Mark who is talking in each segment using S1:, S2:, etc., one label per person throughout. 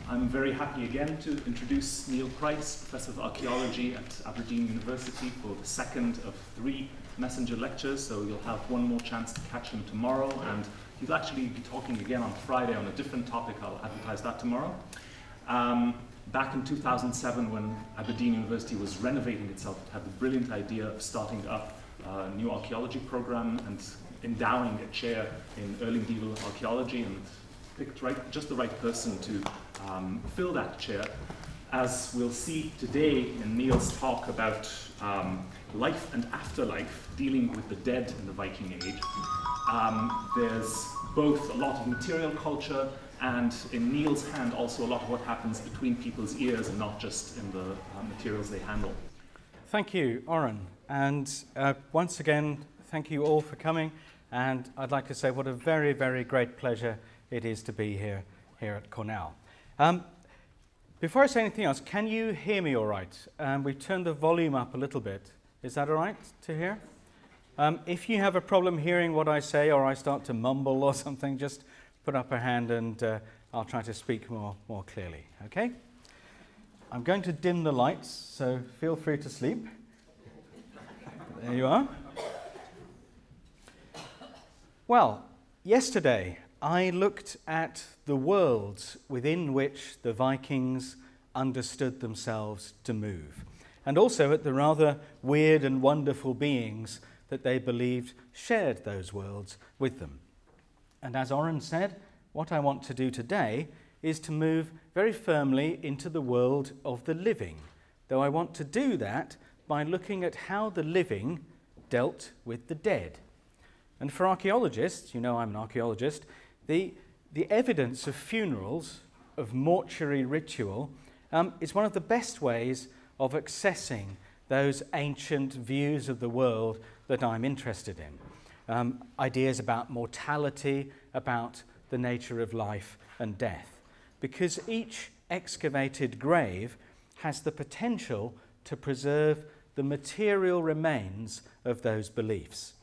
S1: I'm very happy again to introduce Neil Price, Professor of Archaeology at Aberdeen University, for the second of 3 messenger lectures. So you'll have one more chance to catch him tomorrow, and he'll actually be talking again on Friday on a different topic. I'll advertise that tomorrow. Back in 2007, when Aberdeen University was renovating itself, it had the brilliant idea of starting up a new archaeology program and endowing a chair in early medieval archaeology, and picked just the right person to fill that chair. As we'll see today in Neil's talk about life and afterlife, dealing with the dead in the Viking Age, there's both a lot of material culture and in Neil's hand also a lot of what happens between people's ears and not just in the materials they handle.
S2: Thank you, Oren. And once again, thank you all for coming. And I'd like to say what a very, very great pleasure it is to be here at Cornell. Before I say anything else, can you hear me all right? We've turned the volume up a little bit. Is that all right to hear? If you have a problem hearing what I say or I start to mumble or something, just put up a hand and I'll try to speak more clearly, okay? I'm going to dim the lights, so feel free to sleep. There you are. Well, yesterday I looked at the worlds within which the Vikings understood themselves to move, and also at the rather weird and wonderful beings that they believed shared those worlds with them. And as Oren said, what I want to do today is to move very firmly into the world of the living, though I want to do that by looking at how the living dealt with the dead. And for archaeologists, you know I'm an archaeologist, the evidence of funerals, of mortuary ritual, is one of the best ways of accessing those ancient views of the world that I'm interested in. Ideas about mortality, about the nature of life and death. Because each excavated grave has the potential to preserve the material remains of those beliefs.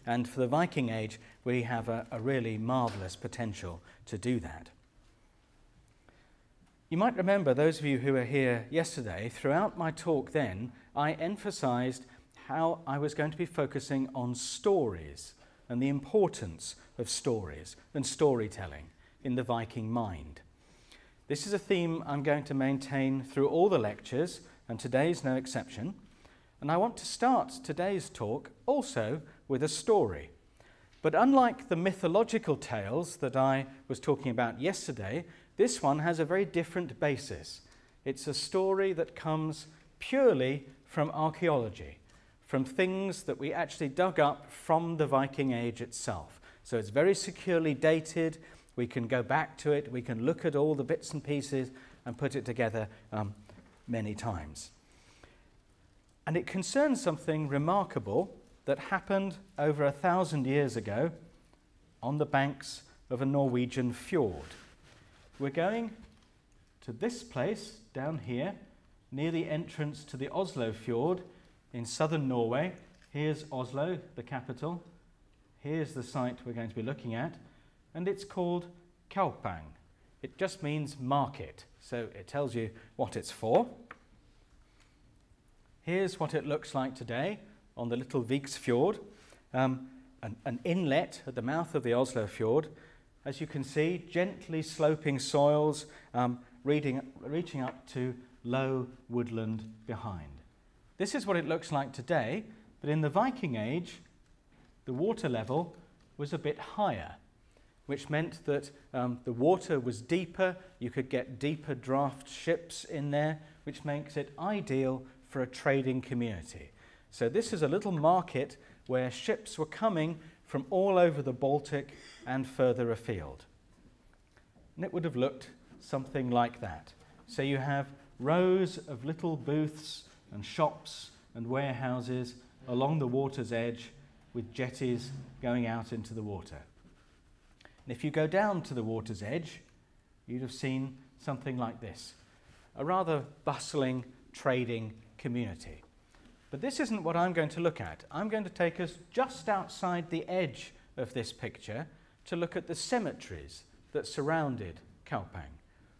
S2: And for the Viking Age, we have a really marvellous potential to do that. You might remember, those of you who were here yesterday, throughout my talk then, I emphasised how I was going to be focusing on stories and the importance of stories and storytelling in the Viking mind. This is a theme I'm going to maintain through all the lectures, and today's no exception. And I want to start today's talk also with a story. But unlike the mythological tales that I was talking about yesterday, this one has a very different basis. It's a story that comes purely from archaeology, from things that we actually dug up from the Viking Age itself. So it's very securely dated. We can go back to it. We can look at all the bits and pieces and put it together many times. And it concerns something remarkable that happened over 1,000 years ago on the banks of a Norwegian fjord. We're going to this place down here, near the entrance to the Oslo fjord in southern Norway. Here's Oslo, the capital. Here's the site we're going to be looking at, and it's called Kaupang. It just means market, so it tells you what it's for. Here's what it looks like today on the little Viksfjord, an inlet at the mouth of the Oslo fjord. As you can see, gently sloping soils, reaching up to low woodland behind. This is what it looks like today, but in the Viking Age, the water level was a bit higher, which meant that the water was deeper. You could get deeper draft ships in there, which makes it ideal for a trading community. So this is a little market where ships were coming from all over the Baltic and further afield. And it would have looked something like that. So you have rows of little booths and shops and warehouses along the water's edge with jetties going out into the water. And if you go down to the water's edge, you'd have seen something like this, a rather bustling trading community. But this isn't what I'm going to look at. I'm going to take us just outside the edge of this picture to look at the cemeteries that surrounded Kaupang.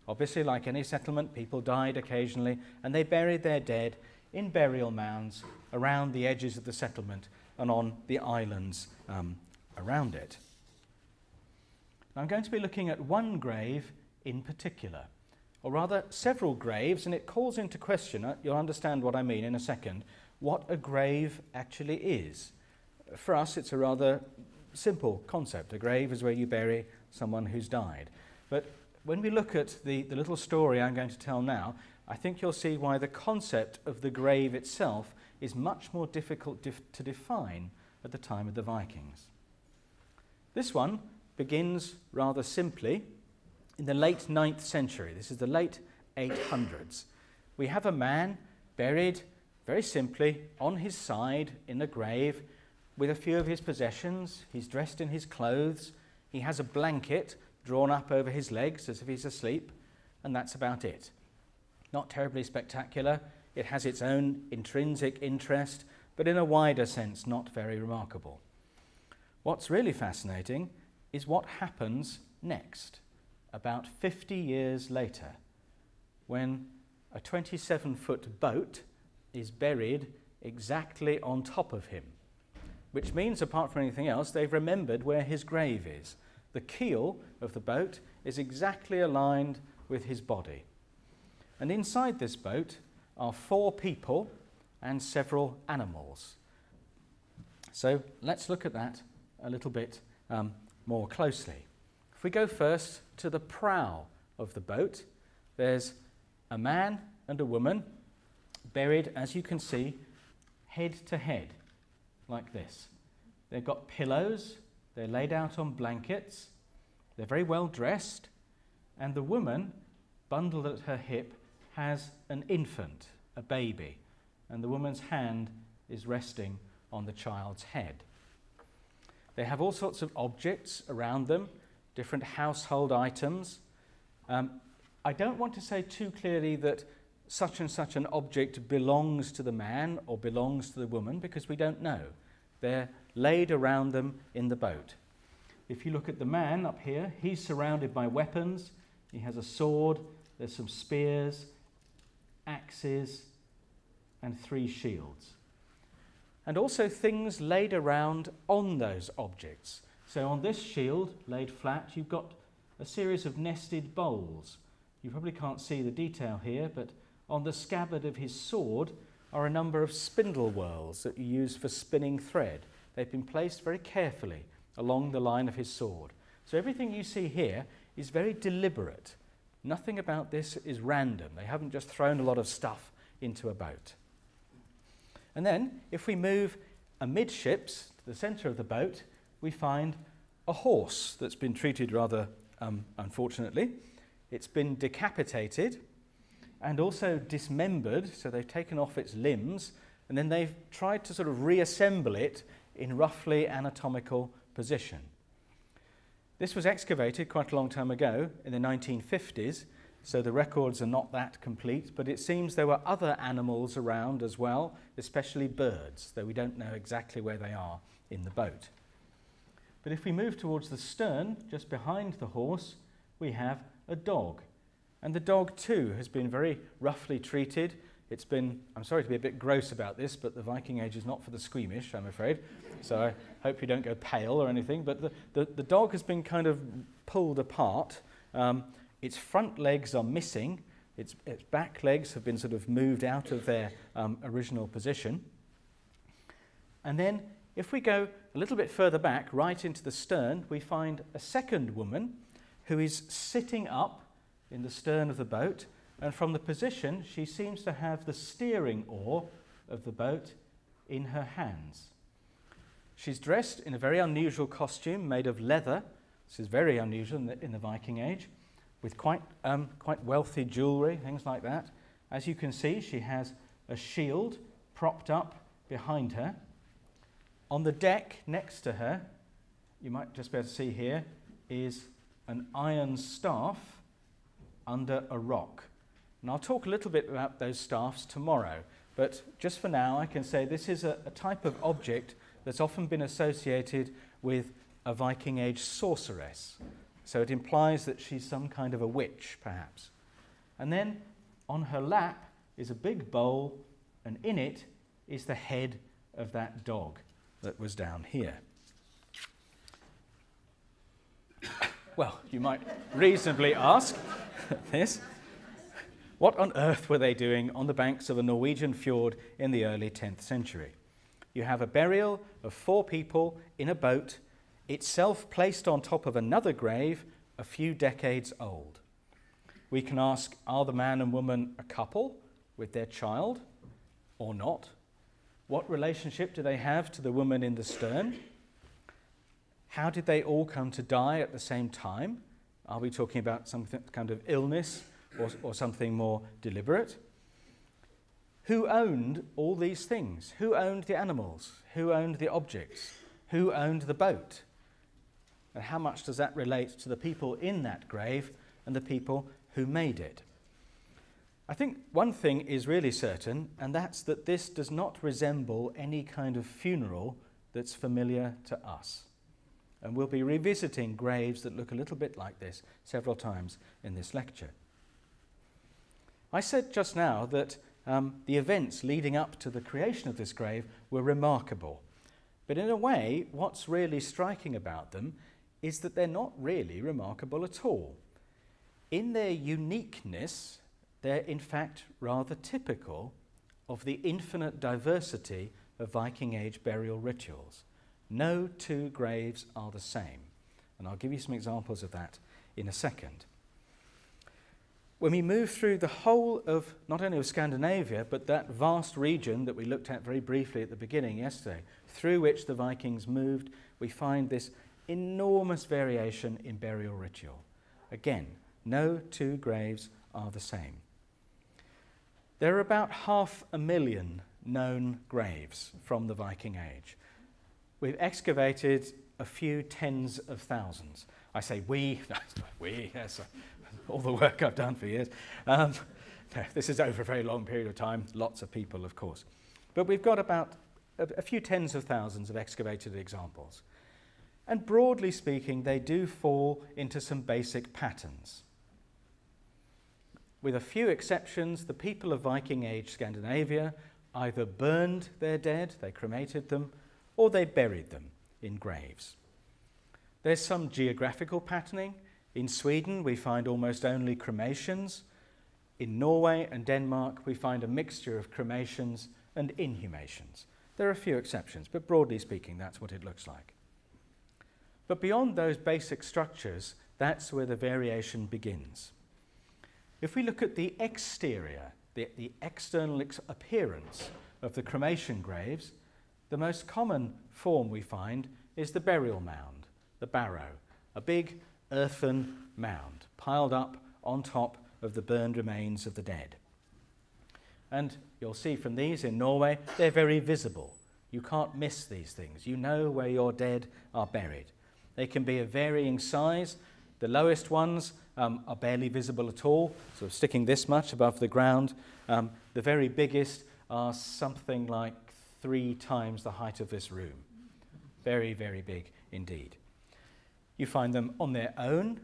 S2: Obviously, like any settlement, people died occasionally, and they buried their dead in burial mounds around the edges of the settlement and on the islands around it. Now, I'm going to be looking at one grave in particular, or rather several graves, and it calls into question, you'll understand what I mean in a second, what a grave actually is. For us, it's a rather simple concept. A grave is where you bury someone who's died. But when we look at the little story I'm going to tell now, I think you'll see why the concept of the grave itself is much more difficult to define at the time of the Vikings. This one begins rather simply in the late 9th century. This is the late 800s. We have a man buried very simply on his side in a grave with a few of his possessions. He's dressed in his clothes. He has a blanket drawn up over his legs as if he's asleep, and that's about it. Not terribly spectacular. It has its own intrinsic interest, but in a wider sense, not very remarkable. What's really fascinating is what happens next, about 50 years later, when a 27-foot boat is buried exactly on top of him, which means, apart from anything else, they've remembered where his grave is. The keel of the boat is exactly aligned with his body. And inside this boat are 4 people and several animals. So let's look at that a little bit more closely. If we go first to the prow of the boat, there's a man and a woman buried, as you can see, head to head, like this. They've got pillows, they're laid out on blankets, they're very well dressed, and the woman, bundled at her hip, has an infant, a baby, and the woman's hand is resting on the child's head. They have all sorts of objects around them, different household items. I don't want to say too clearly that such and such an object belongs to the man or belongs to the woman, because we don't know. They're laid around them in the boat. If you look at the man up here, he's surrounded by weapons. He has a sword, there's some spears, axes, and 3 shields. And also things laid around on those objects. So on this shield, laid flat, you've got a series of nested bowls. You probably can't see the detail here, but on the scabbard of his sword are a number of spindle whorls that you use for spinning thread. They've been placed very carefully along the line of his sword. So everything you see here is very deliberate. Nothing about this is random. They haven't just thrown a lot of stuff into a boat. And then, if we move amidships to the centre of the boat, we find a horse that's been treated rather unfortunately. It's been decapitated and also dismembered, so they've taken off its limbs, and then they've tried to sort of reassemble it in roughly anatomical position. This was excavated quite a long time ago, in the 1950s, so the records are not that complete, but it seems there were other animals around as well, especially birds, though we don't know exactly where they are in the boat. But if we move towards the stern, just behind the horse, we have a dog. And the dog too has been very roughly treated. It's been, I'm sorry to be a bit gross about this, but the Viking Age is not for the squeamish, I'm afraid. So I hope you don't go pale or anything. But the dog has been kind of pulled apart. Its front legs are missing. Its back legs have been sort of moved out of their original position. And then if we go a little bit further back, right into the stern, we find a second woman who is sitting up in the stern of the boat, and from the position she seems to have the steering oar of the boat in her hands. She's dressed in a very unusual costume made of leather. This is very unusual in the Viking Age, with quite wealthy jewellery, things like that. As you can see, she has a shield propped up behind her. On the deck next to her, you might just be able to see here, is an iron staff under a rock. And I'll talk a little bit about those staffs tomorrow, but just for now I can say this is a type of object that's often been associated with a Viking Age sorceress. So it implies that she's some kind of a witch, perhaps. And then on her lap is a big bowl, and in it is the head of that dog that was down here. Well, you might reasonably ask this. What on earth were they doing on the banks of a Norwegian fjord in the early 10th century? You have a burial of 4 people in a boat, itself placed on top of another grave a few decades old. We can ask, are the man and woman a couple with their child or not? What relationship do they have to the woman in the stern? How did they all come to die at the same time? Are we talking about some kind of illness or something more deliberate? Who owned all these things? Who owned the animals? Who owned the objects? Who owned the boat? And how much does that relate to the people in that grave and the people who made it? I think one thing is really certain, and that's that this does not resemble any kind of funeral that's familiar to us. And we'll be revisiting graves that look a little bit like this several times in this lecture. I said just now that the events leading up to the creation of this grave were remarkable. But in a way, what's really striking about them is that they're not really remarkable at all. In their uniqueness, they're in fact rather typical of the infinite diversity of Viking Age burial rituals. No 2 graves are the same, and I'll give you some examples of that in a second. When we move through the whole of, not only of Scandinavia, but that vast region that we looked at very briefly at the beginning yesterday, through which the Vikings moved, we find this enormous variation in burial ritual. Again, no 2 graves are the same. There are about 500,000 known graves from the Viking Age. We've excavated a few tens of thousands. I say we, yes, all the work I've done for years. No, this is over a very long period of time, lots of people, of course. But we've got about a few tens of thousands of excavated examples. And broadly speaking, they do fall into some basic patterns. With a few exceptions, the people of Viking Age Scandinavia either burned their dead, they cremated them, or they buried them in graves. There's some geographical patterning. In Sweden, we find almost only cremations. In Norway and Denmark, we find a mixture of cremations and inhumations. There are a few exceptions, but broadly speaking, that's what it looks like. But beyond those basic structures, that's where the variation begins. If we look at the exterior, the external appearance of the cremation graves, the most common form we find is the burial mound, the barrow, a big earthen mound piled up on top of the burned remains of the dead. And you'll see from these in Norway, they're very visible. You can't miss these things. You know where your dead are buried. They can be of varying size. The lowest ones are barely visible at all, sort of sticking this much above the ground. The very biggest are something like 3 times the height of this room. Very, very big indeed. You find them on their own,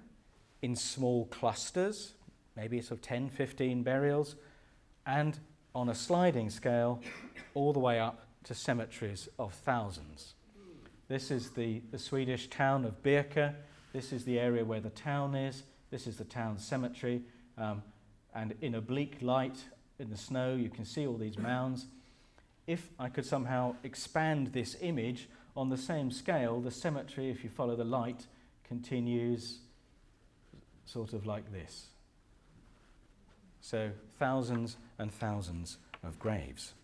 S2: in small clusters, maybe sort of 10, 15 burials, and on a sliding scale, all the way up to cemeteries of thousands. This is the Swedish town of Birka. This is the area where the town is. This is the town cemetery. And in a bleak light in the snow, you can see all these mounds. If I could somehow expand this image on the same scale, the cemetery, if you follow the light, continues sort of like this. So thousands and thousands of graves.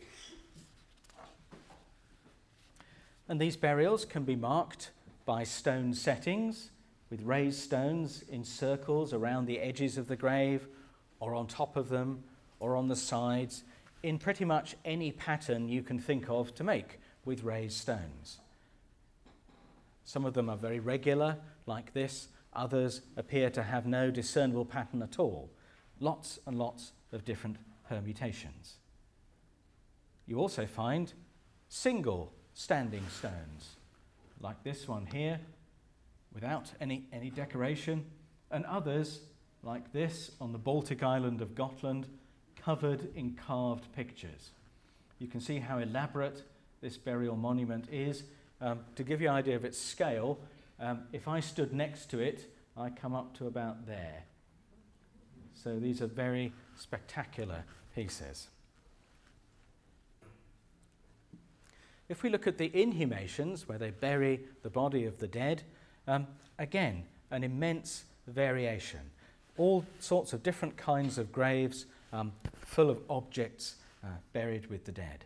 S2: And these burials can be marked by stone settings with raised stones in circles around the edges of the grave, or on top of them, or on the sides, in pretty much any pattern you can think of to make with raised stones. Some of them are very regular, like this. Others appear to have no discernible pattern at all. Lots and lots of different permutations. You also find single standing stones, like this one here, without any decoration, and others, like this on the Baltic island of Gotland, covered in carved pictures. You can see how elaborate this burial monument is. To give you an idea of its scale, if I stood next to it, I come up to about there. So these are very spectacular pieces. If we look at the inhumations, where they bury the body of the dead, again, an immense variation. All sorts of different kinds of graves full of objects buried with the dead.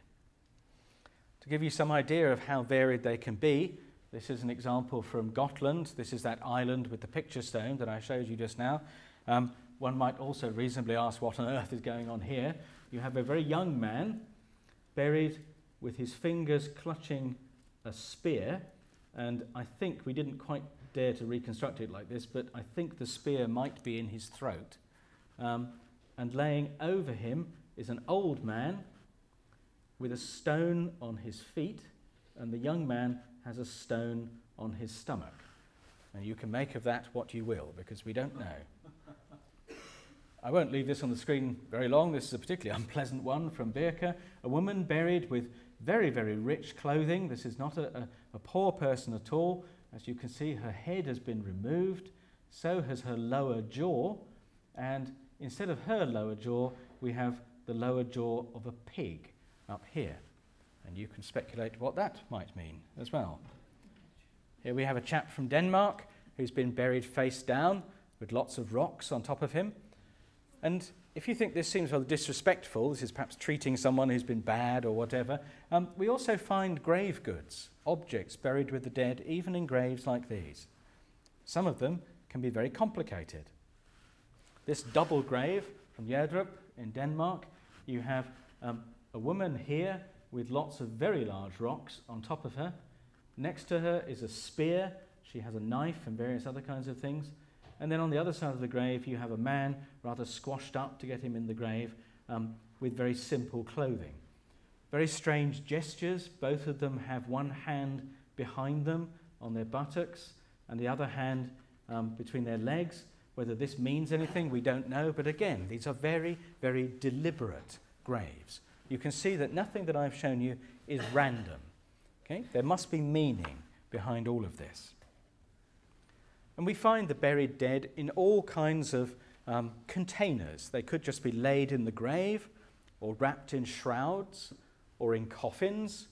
S2: To give you some idea of how varied they can be, this is an example from Gotland. This is that island with the picture stone that I showed you just now. One might also reasonably ask what on earth is going on here. You have a very young man buried with his fingers clutching a spear, and I think we didn't quite dare to reconstruct it like this, but I think the spear might be in his throat. And laying over him is an old man with a stone on his feet, and the young man has a stone on his stomach. And you can make of that what you will, because we don't know. I won't leave this on the screen very long. This is a particularly unpleasant one from Birka. A woman buried with very, very rich clothing. This is not a poor person at all. As you can see, her head has been removed, so has her lower jaw, and instead of her lower jaw, we have the lower jaw of a pig up here. And you can speculate what that might mean as well. Here we have a chap from Denmark who's been buried face down with lots of rocks on top of him. And if you think this seems rather disrespectful, this is perhaps treating someone who's been bad or whatever, we also find grave goods, objects buried with the dead, even in graves like these. Some of them can be very complicated. This double grave from Jerdrup in Denmark, you have a woman here with lots of very large rocks on top of her. Next to her is a spear. She has a knife and various other kinds of things. And then on the other side of the grave, you have a man rather squashed up to get him in the grave with very simple clothing. Very strange gestures. Both of them have one hand behind them on their buttocks and the other hand between their legs. Whether this means anything, we don't know. But again, these are very, very deliberate graves. You can see that nothing that I've shown you is random. Okay? There must be meaning behind all of this. And we find the buried dead in all kinds of containers. They could just be laid in the grave, or wrapped in shrouds, or in coffins,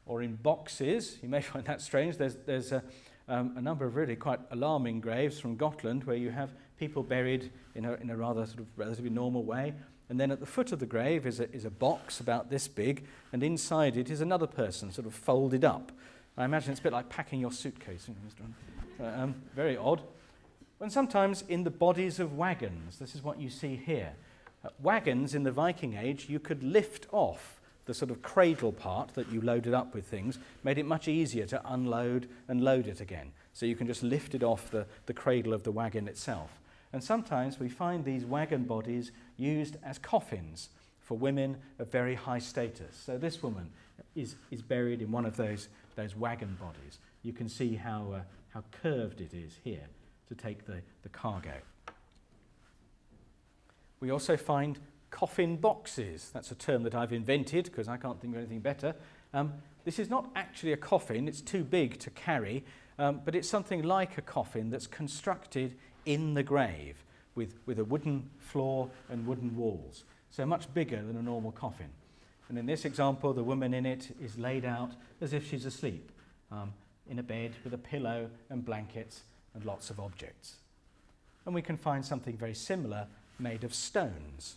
S2: or in boxes. You may find that strange. There's a number of really quite alarming graves from Gotland where you have people buried in a rather sort of relatively normal way. And then at the foot of the grave is a box about this big, and inside it is another person sort of folded up. I imagine it's a bit like packing your suitcase. Very odd. And sometimes in the bodies of wagons. This is what you see here. Wagons in the Viking Age, you could lift off the sort of cradle part that you loaded up with things, made it much easier to unload and load it again. So you can just lift it off the cradle of the wagon itself. And sometimes we find these wagon bodies used as coffins for women of very high status. So this woman is buried in one of those wagon bodies. You can see how curved it is here to take the cargo. We also find coffin boxes. That's a term that I've invented because I can't think of anything better. This is not actually a coffin. It's too big to carry, but it's something like a coffin that's constructed in the grave with a wooden floor and wooden walls. So much bigger than a normal coffin. And in this example, the woman in it is laid out as if she's asleep, in a bed with a pillow and blankets and lots of objects. And we can find something very similar made of stones.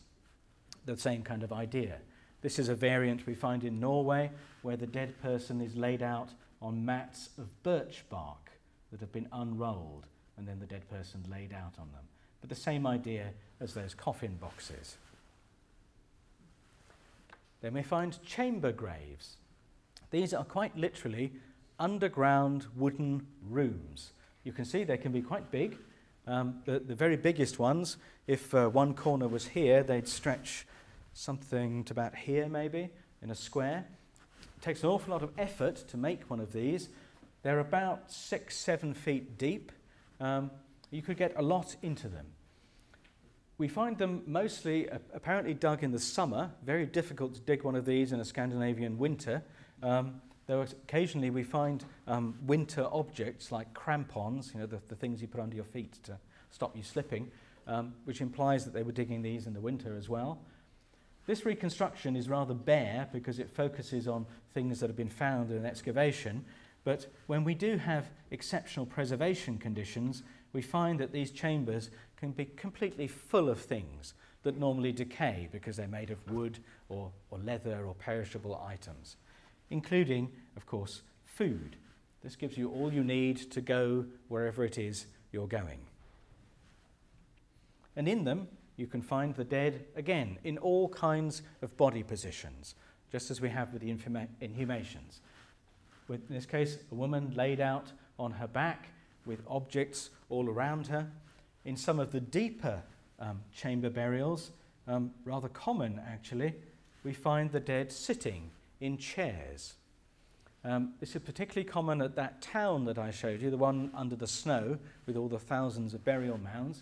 S2: The same kind of idea. This is a variant we find in Norway where the dead person is laid out on mats of birch bark that have been unrolled and then the dead person laid out on them. But the same idea as those coffin boxes. Then we find chamber graves. These are quite literally underground wooden rooms. You can see they can be quite big. The very biggest ones, if one corner was here, they'd stretch something to about here maybe, in a square. It takes an awful lot of effort to make one of these. They're about 6-7 feet deep. You could get a lot into them. We find them mostly apparently dug in the summer. Very difficult to dig one of these in a Scandinavian winter. Though occasionally we find winter objects like crampons, you know, the things you put under your feet to stop you slipping, which implies that they were digging these in the winter as well. This reconstruction is rather bare because it focuses on things that have been found in an excavation, but when we do have exceptional preservation conditions, we find that these chambers can be completely full of things that normally decay because they're made of wood or leather or perishable items, including, of course, food. This gives you all you need to go wherever it is you're going. And in them, you can find the dead, again, in all kinds of body positions, just as we have with the inhumations. In this case, a woman laid out on her back with objects all around her. In some of the deeper chamber burials, rather common actually, we find the dead sitting in chairs. This is particularly common at that town that I showed you, the one under the snow with all the thousands of burial mounds.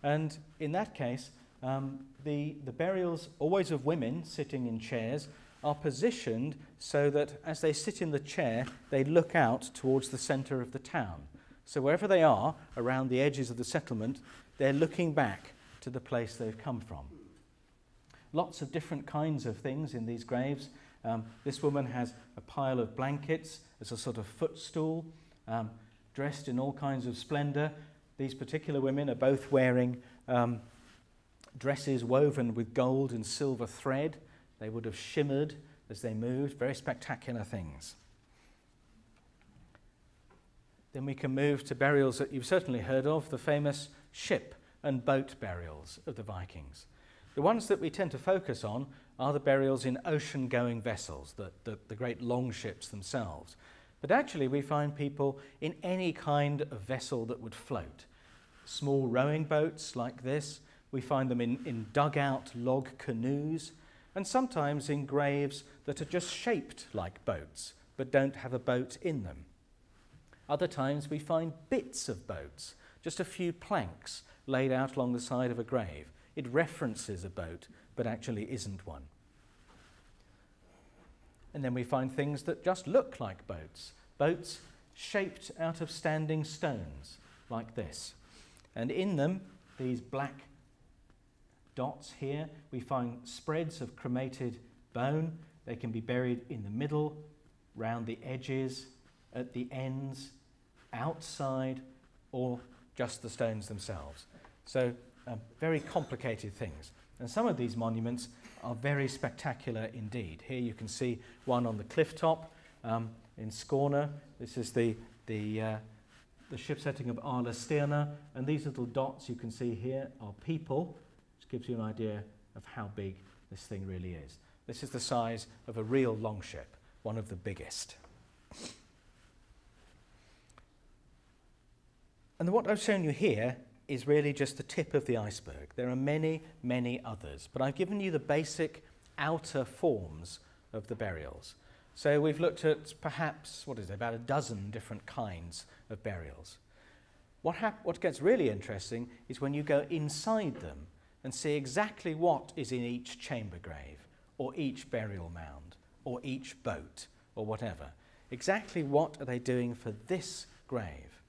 S2: And in that case, the burials, always of women sitting in chairs, are positioned so that as they sit in the chair, they look out towards the centre of the town. So wherever they are around the edges of the settlement, they're looking back to the place they've come from. Lots of different kinds of things in these graves. This woman has a pile of blankets as a sort of footstool, dressed in all kinds of splendour. These particular women are both wearing dresses woven with gold and silver thread. They would have shimmered as they moved, very spectacular things. Then we can move to burials that you've certainly heard of, the famous ship and boat burials of the Vikings. The ones that we tend to focus on are the burials in ocean-going vessels, the great longships themselves. But actually we find people in any kind of vessel that would float. Small rowing boats like this, we find them in dugout log canoes, and sometimes in graves that are just shaped like boats, but don't have a boat in them. Other times we find bits of boats, just a few planks laid out along the side of a grave. It references a boat, but actually isn't one. And then we find things that just look like boats. Boats shaped out of standing stones, like this. And in them, these black dots here, we find spreads of cremated bone. They can be buried in the middle, round the edges, at the ends, outside, or just the stones themselves. So very complicated things. And some of these monuments are very spectacular indeed. Here you can see one on the cliff top in Skåne. This is the ship setting of Arla Stirna, and these little dots you can see here are people, which gives you an idea of how big this thing really is. This is the size of a real longship, one of the biggest. And what I've shown you here is really just the tip of the iceberg. There are many, many others, but I've given you the basic outer forms of the burials. So we've looked at perhaps, about a dozen different kinds of burials. What gets really interesting is when you go inside them and see exactly what is in each chamber grave, or each burial mound, or each boat, or whatever. Exactly what are they doing for this grave?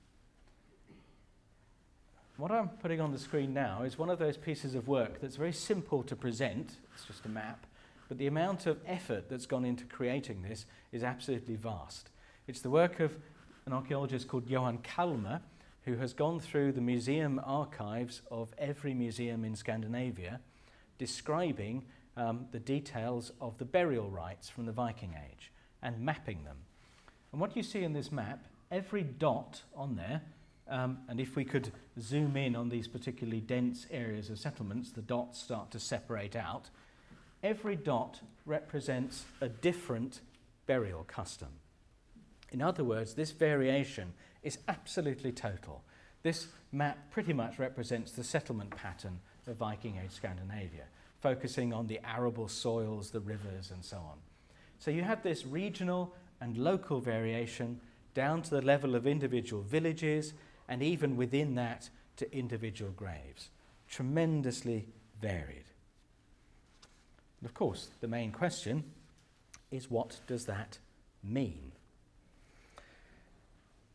S2: What I'm putting on the screen now is one of those pieces of work that's very simple to present. It's just a map. But the amount of effort that's gone into creating this is absolutely vast. It's the work of an archaeologist called Johan Kalmar, who has gone through the museum archives of every museum in Scandinavia, describing the details of the burial rites from the Viking Age and mapping them. And what you see in this map, every dot on there, and if we could zoom in on these particularly dense areas of settlements, the dots start to separate out. Every dot represents a different burial custom. In other words, this variation is absolutely total. This map pretty much represents the settlement pattern of Viking Age Scandinavia, focusing on the arable soils, the rivers, and so on. So you have this regional and local variation down to the level of individual villages, and even within that to individual graves. tremendously varied. And of course, the main question is, what does that mean?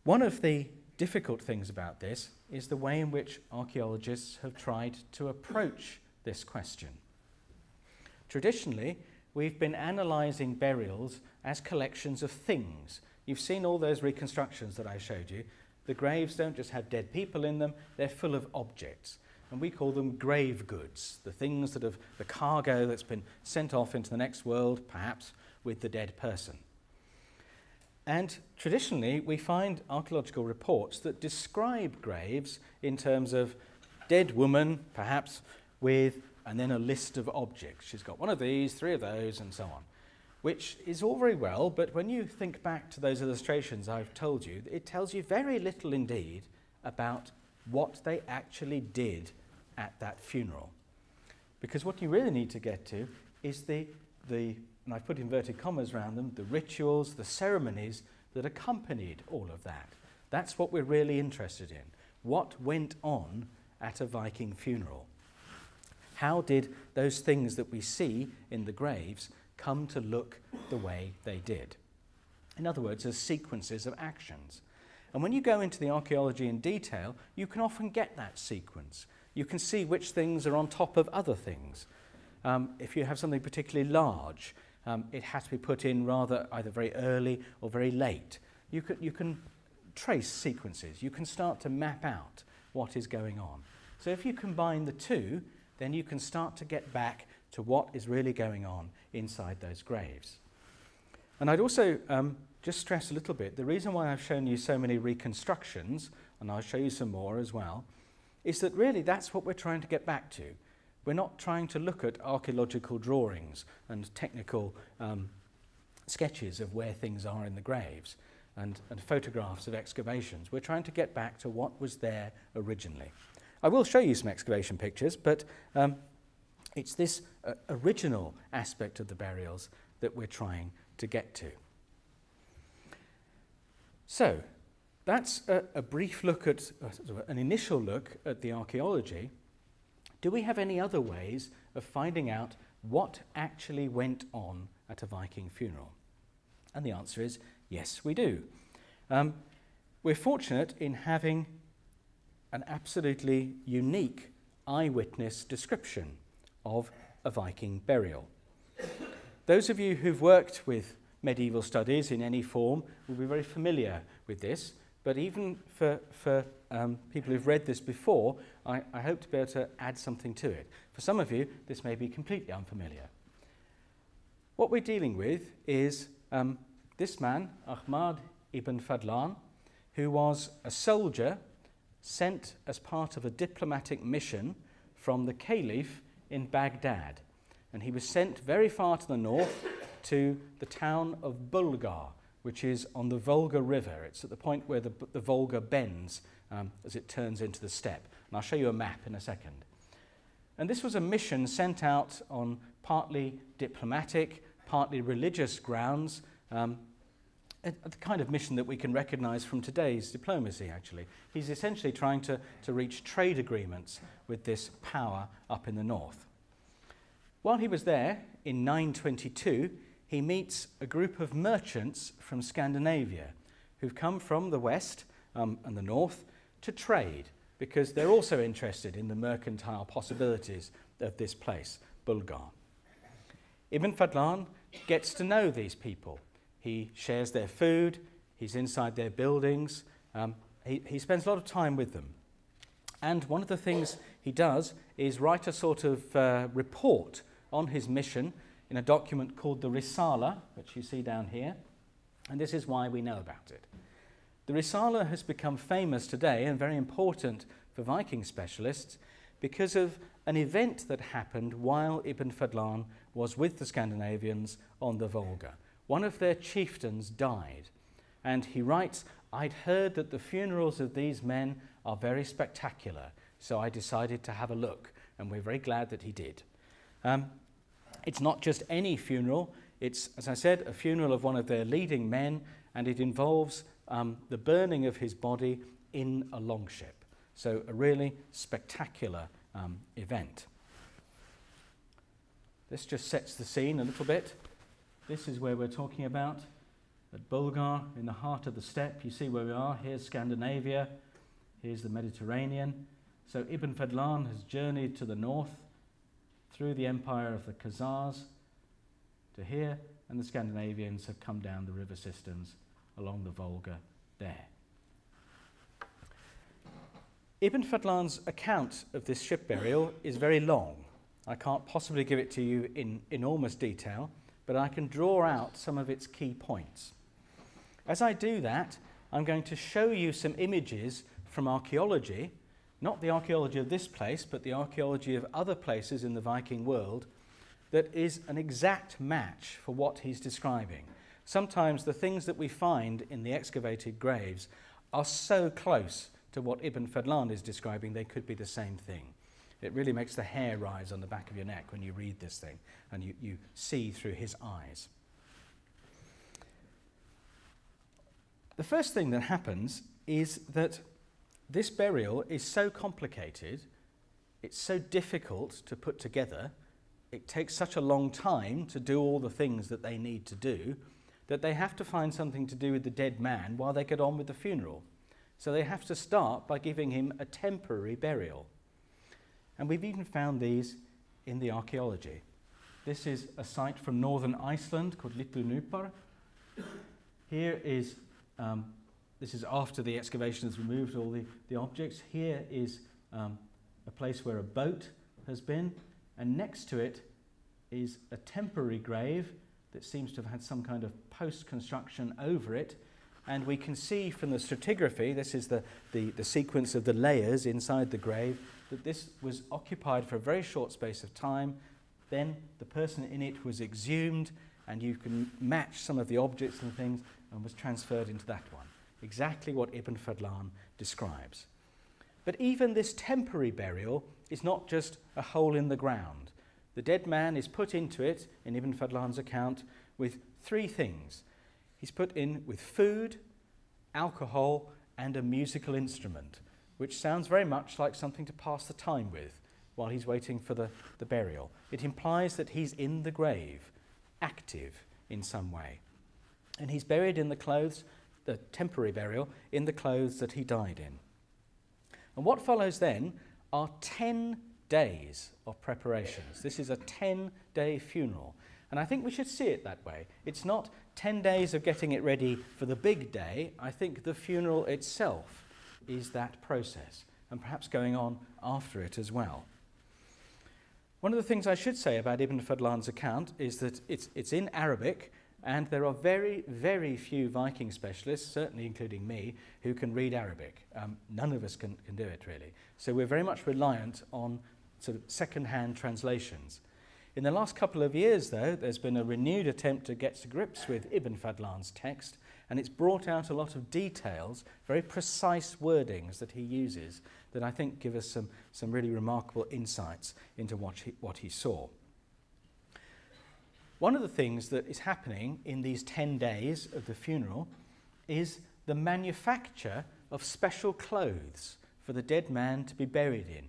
S2: One of the difficult things about this is the way in which archaeologists have tried to approach this question. Traditionally, we've been analysing burials as collections of things. You've seen all those reconstructions that I showed you. The graves don't just have dead people in them, they're full of objects. And we call them grave goods, the things that have, the cargo that's been sent off into the next world, perhaps with the dead person. And traditionally, we find archaeological reports that describe graves in terms of dead woman, perhaps with, and then a list of objects. She's got one of these, 3 of those, and so on, which is all very well, but when you think back to those illustrations I've told you, it tells you very little indeed about what they actually did at that funeral. Because what you really need to get to is the and I've put inverted commas around them, the rituals, the ceremonies that accompanied all of that. That's what we're really interested in. What went on at a Viking funeral? How did those things that we see in the graves come to look the way they did? In other words, as sequences of actions. And when you go into the archaeology in detail, you can often get that sequence. You can see which things are on top of other things. If you have something particularly large, it has to be put in rather either very early or very late. You can trace sequences. You can start to map out what is going on. So if you combine the two, then you can start to get back to what is really going on inside those graves. And I'd also just stress a little bit, the reason why I've shown you so many reconstructions, and I'll show you some more as well, is that really that's what we're trying to get back to. We're not trying to look at archaeological drawings and technical sketches of where things are in the graves and photographs of excavations. We're trying to get back to what was there originally. I will show you some excavation pictures, but it's this original aspect of the burials that we're trying to get to. So that's a brief look at, an initial look at the archaeology. Do we have any other ways of finding out what actually went on at a Viking funeral? And the answer is yes, we do. We're fortunate in having an absolutely unique eyewitness description of a Viking burial. Those of you who've worked with medieval studies in any form will be very familiar with this, but even for people who've read this before, I hope to be able to add something to it. For some of you, this may be completely unfamiliar. What we're dealing with is this man, Ahmad ibn Fadlan, who was a soldier sent as part of a diplomatic mission from the Caliph in Baghdad. And he was sent very far to the north to the town of Bulgar, which is on the Volga River. It's at the point where the Volga bends as it turns into the steppe. And I'll show you a map in a second. And this was a mission sent out on partly diplomatic, partly religious grounds, the kind of mission that we can recognize from today's diplomacy, actually. He's essentially trying to reach trade agreements with this power up in the north. While he was there, in 922, he meets a group of merchants from Scandinavia who've come from the west and the north to trade, because they're also interested in the mercantile possibilities of this place, Bulgar. Ibn Fadlan gets to know these people. He shares their food, he's inside their buildings, he spends a lot of time with them. And one of the things he does is write a sort of report on his mission in a document called the Risala, which you see down here, and this is why we know about it. The Risala has become famous today and very important for Viking specialists because of an event that happened while Ibn Fadlan was with the Scandinavians on the Volga. One of their chieftains died, and he writes, "I'd heard that the funerals of these men are very spectacular, so I decided to have a look," and we're very glad that he did. It's not just any funeral, it's, as I said, a funeral of one of their leading men, and it involves the burning of his body in a longship. So a really spectacular event. This just sets the scene a little bit. This is where we're talking about, at Bulgar, in the heart of the steppe. You see where we are. Here's Scandinavia. Here's the Mediterranean. So Ibn Fadlan has journeyed to the north through the empire of the Khazars to here, and the Scandinavians have come down the river systems along the Volga there. Ibn Fadlan's account of this ship burial is very long. I can't possibly give it to you in enormous detail, but I can draw out some of its key points. As I do that, I'm going to show you some images from archaeology, not the archaeology of this place, but the archaeology of other places in the Viking world, that is an exact match for what he's describing. Sometimes the things that we find in the excavated graves are so close to what Ibn Fadlan is describing, they could be the same thing. It really makes the hair rise on the back of your neck when you read this thing and you see through his eyes. The first thing that happens is that this burial is so complicated, it's so difficult to put together, it takes such a long time to do all the things that they need to do, that they have to find something to do with the dead man while they get on with the funeral. So they have to start by giving him a temporary burial. And we've even found these in the archaeology. This is a site from northern Iceland called Litlunupar. Here is, this is after the excavation has removed all the objects. Here is a place where a boat has been, and next to it is a temporary grave that seems to have had some kind of post-construction over it. And we can see from the stratigraphy, this is the sequence of the layers inside the grave, that this was occupied for a very short space of time. Then the person in it was exhumed, and you can match some of the objects and things, and was transferred into that one. Exactly what Ibn Fadlan describes. But even this temporary burial is not just a hole in the ground. The dead man is put into it, in Ibn Fadlan's account, with three things. He's put in with food, alcohol, and a musical instrument, which sounds very much like something to pass the time with while he's waiting for the burial. It implies that he's in the grave, active in some way. And he's buried in the clothes, the temporary burial, in the clothes that he died in. And what follows then are 10 days of preparations. This is a 10-day funeral. And I think we should see it that way. It's not 10 days of getting it ready for the big day. I think the funeral itself is that process, and perhaps going on after it as well. One of the things I should say about Ibn Fadlan's account is that it's in Arabic, and there are very, very few Viking specialists, certainly including me, who can read Arabic. None of us can do it, really. So we're very much reliant on sort of second-hand translations. In the last couple of years, though, there's been a renewed attempt to get to grips with Ibn Fadlan's text, and it's brought out a lot of details, very precise wordings that he uses that I think give us some really remarkable insights into what he saw. One of the things that is happening in these 10 days of the funeral is the manufacture of special clothes for the dead man to be buried in.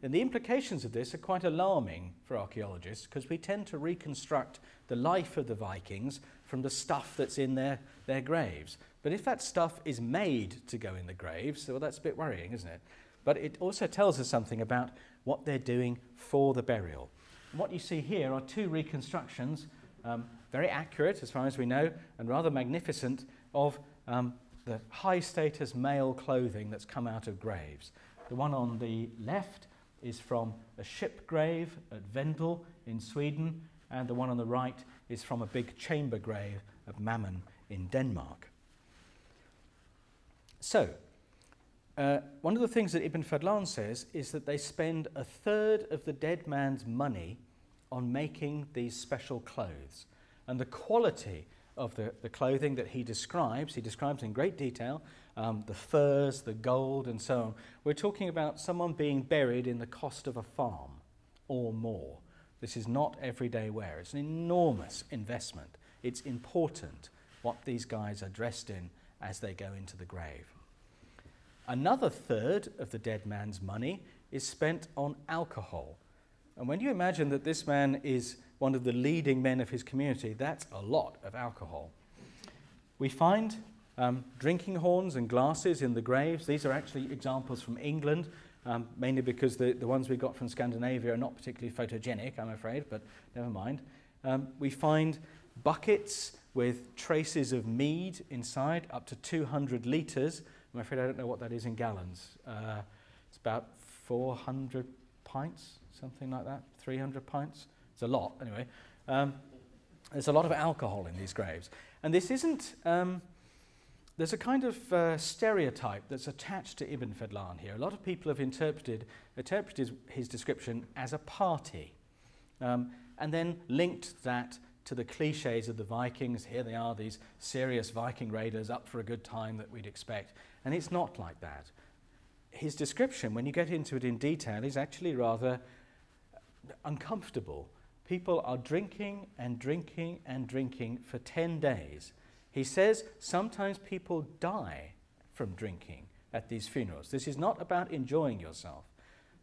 S2: And the implications of this are quite alarming for archaeologists, because we tend to reconstruct the life of the Vikings from the stuff that's in their graves. But if that stuff is made to go in the graves, well, that's a bit worrying, isn't it? But it also tells us something about what they're doing for the burial. And what you see here are two reconstructions, very accurate as far as we know, and rather magnificent, of the high-status male clothing that's come out of graves. The one on the left is from a ship grave at Vendel in Sweden, and the one on the right is from a big chamber grave at Mammon in Denmark. So, one of the things that Ibn Fadlan says is that they spend a third of the dead man's money on making these special clothes. And the quality of the clothing that he describes in great detail, the furs, the gold, and so on. We're talking about someone being buried in the cost of a farm or more. This is not everyday wear. It's an enormous investment. It's important what these guys are dressed in as they go into the grave. Another third of the dead man's money is spent on alcohol. And when you imagine that this man is one of the leading men of his community, that's a lot of alcohol. We find drinking horns and glasses in the graves. These are actually examples from England, mainly because the ones we got from Scandinavia are not particularly photogenic, I'm afraid, but never mind. We find buckets with traces of mead inside, up to 200 litres. I'm afraid I don't know what that is in gallons. It's about 400 pints, something like that, 300 pints. It's a lot, anyway. There's a lot of alcohol in these graves. And this isn't... there's a kind of stereotype that's attached to Ibn Fadlan here. A lot of people have interpreted his description as a party, and then linked that to the cliches of the Vikings. Here they are, these serious Viking raiders up for a good time that we'd expect. And it's not like that. His description, when you get into it in detail, is actually rather uncomfortable. People are drinking and drinking and drinking for 10 days. He says sometimes people die from drinking at these funerals. This is not about enjoying yourself.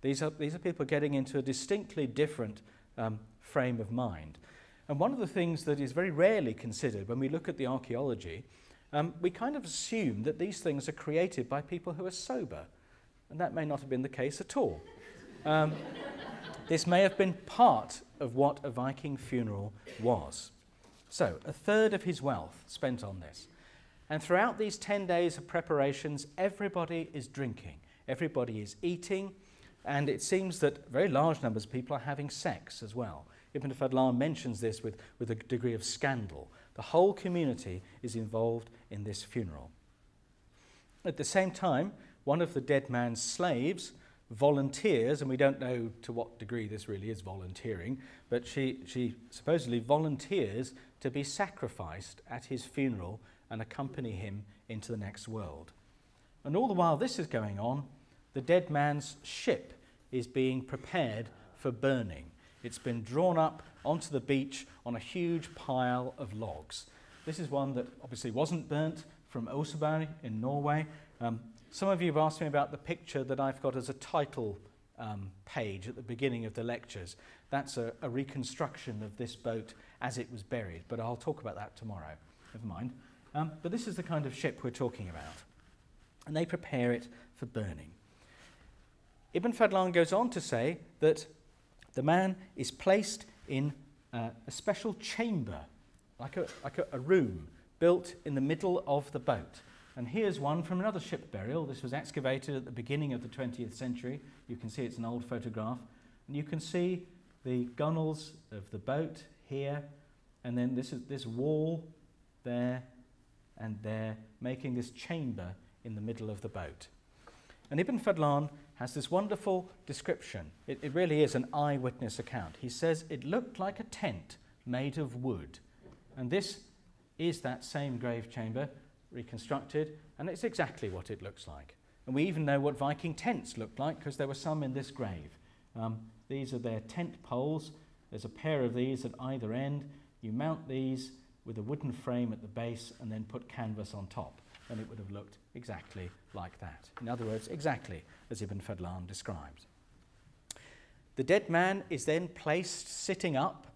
S2: These are people getting into a distinctly different frame of mind. And one of the things that is very rarely considered when we look at the archaeology, we kind of assume that these things are created by people who are sober. And that may not have been the case at all. This may have been part of what a Viking funeral was. So, a third of his wealth spent on this. And throughout these 10 days of preparations, everybody is drinking, everybody is eating, and it seems that very large numbers of people are having sex as well. Ibn Fadlan mentions this with a degree of scandal. The whole community is involved in this funeral. At the same time, one of the dead man's slaves volunteers, and we don't know to what degree this really is volunteering, but she supposedly volunteers to be sacrificed at his funeral and accompany him into the next world. And all the while this is going on, the dead man's ship is being prepared for burning. It's been drawn up onto the beach on a huge pile of logs. This is one that obviously wasn't burnt, from Oseberg in Norway. Some of you have asked me about the picture that I've got as a title page at the beginning of the lectures. That's a reconstruction of this boat as it was buried, but I'll talk about that tomorrow. Never mind. But this is the kind of ship we're talking about. And they prepare it for burning. Ibn Fadlan goes on to say that the man is placed in a special chamber, like a room, built in the middle of the boat. And here's one from another ship burial. This was excavated at the beginning of the 20th century. You can see it's an old photograph. And you can see the gunwales of the boat here, and then this wall there and there, making this chamber in the middle of the boat. And Ibn Fadlan has this wonderful description. It really is an eyewitness account. He says it looked like a tent made of wood. And this is that same grave chamber reconstructed, and it's exactly what it looks like. And we even know what Viking tents looked like because there were some in this grave. These are their tent poles. There's a pair of these at either end. You mount these with a wooden frame at the base and then put canvas on top, and it would have looked exactly like that. In other words, exactly as Ibn Fadlan describes. The dead man is then placed sitting up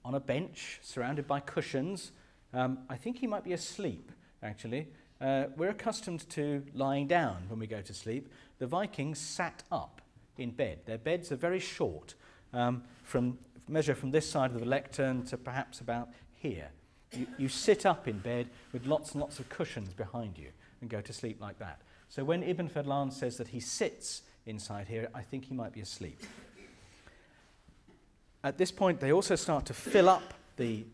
S2: on a bench surrounded by cushions. I think he might be asleep, actually. We're accustomed to lying down when we go to sleep. The Vikings sat up in bed. Their beds are very short, measure from this side of the lectern to perhaps about here. You sit up in bed with lots and lots of cushions behind you and go to sleep like that. So when Ibn Fadlan says that he sits inside here, I think he might be asleep. At this point, they also start to fill up the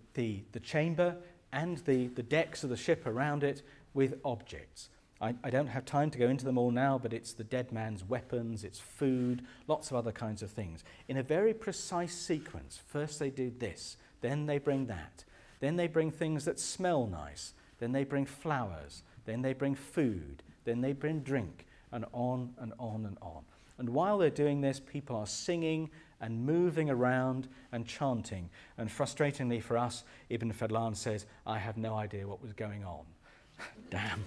S2: chamber and the decks of the ship around it with objects. I don't have time to go into them all now, but it's the dead man's weapons, it's food, lots of other kinds of things. In a very precise sequence. First they do this, then they bring that. Then they bring things that smell nice. Then they bring flowers. Then they bring food. Then they bring drink, and on and on and on. And while they're doing this, people are singing and moving around and chanting. And frustratingly for us, Ibn Fadlan says, I have no idea what was going on. Damn.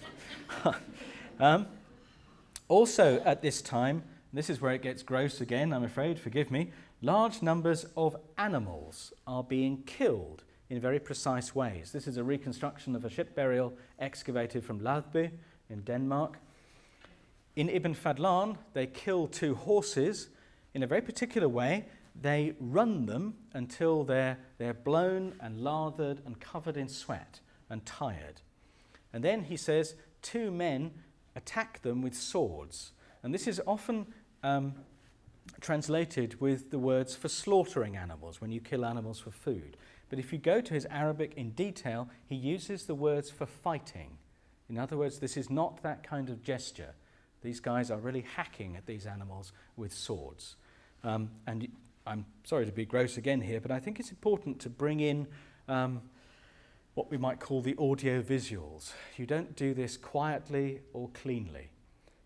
S2: Also at this time, This is where it gets gross again, I'm afraid, forgive me. Large numbers of animals are being killed in very precise ways. This is a reconstruction of a ship burial excavated from Ladby in Denmark. In Ibn Fadlan, they kill 2 horses in a very particular way. They run them until they're blown and lathered and covered in sweat and tired. And then he says 2 men attack them with swords. And this is often translated with the words for slaughtering animals, when you kill animals for food. But if you go to his Arabic in detail, he uses the words for fighting. In other words, this is not that kind of gesture. These guys are really hacking at these animals with swords. And I'm sorry to be gross again here, but I think it's important to bring in what we might call the audio visuals. You don't do this quietly or cleanly.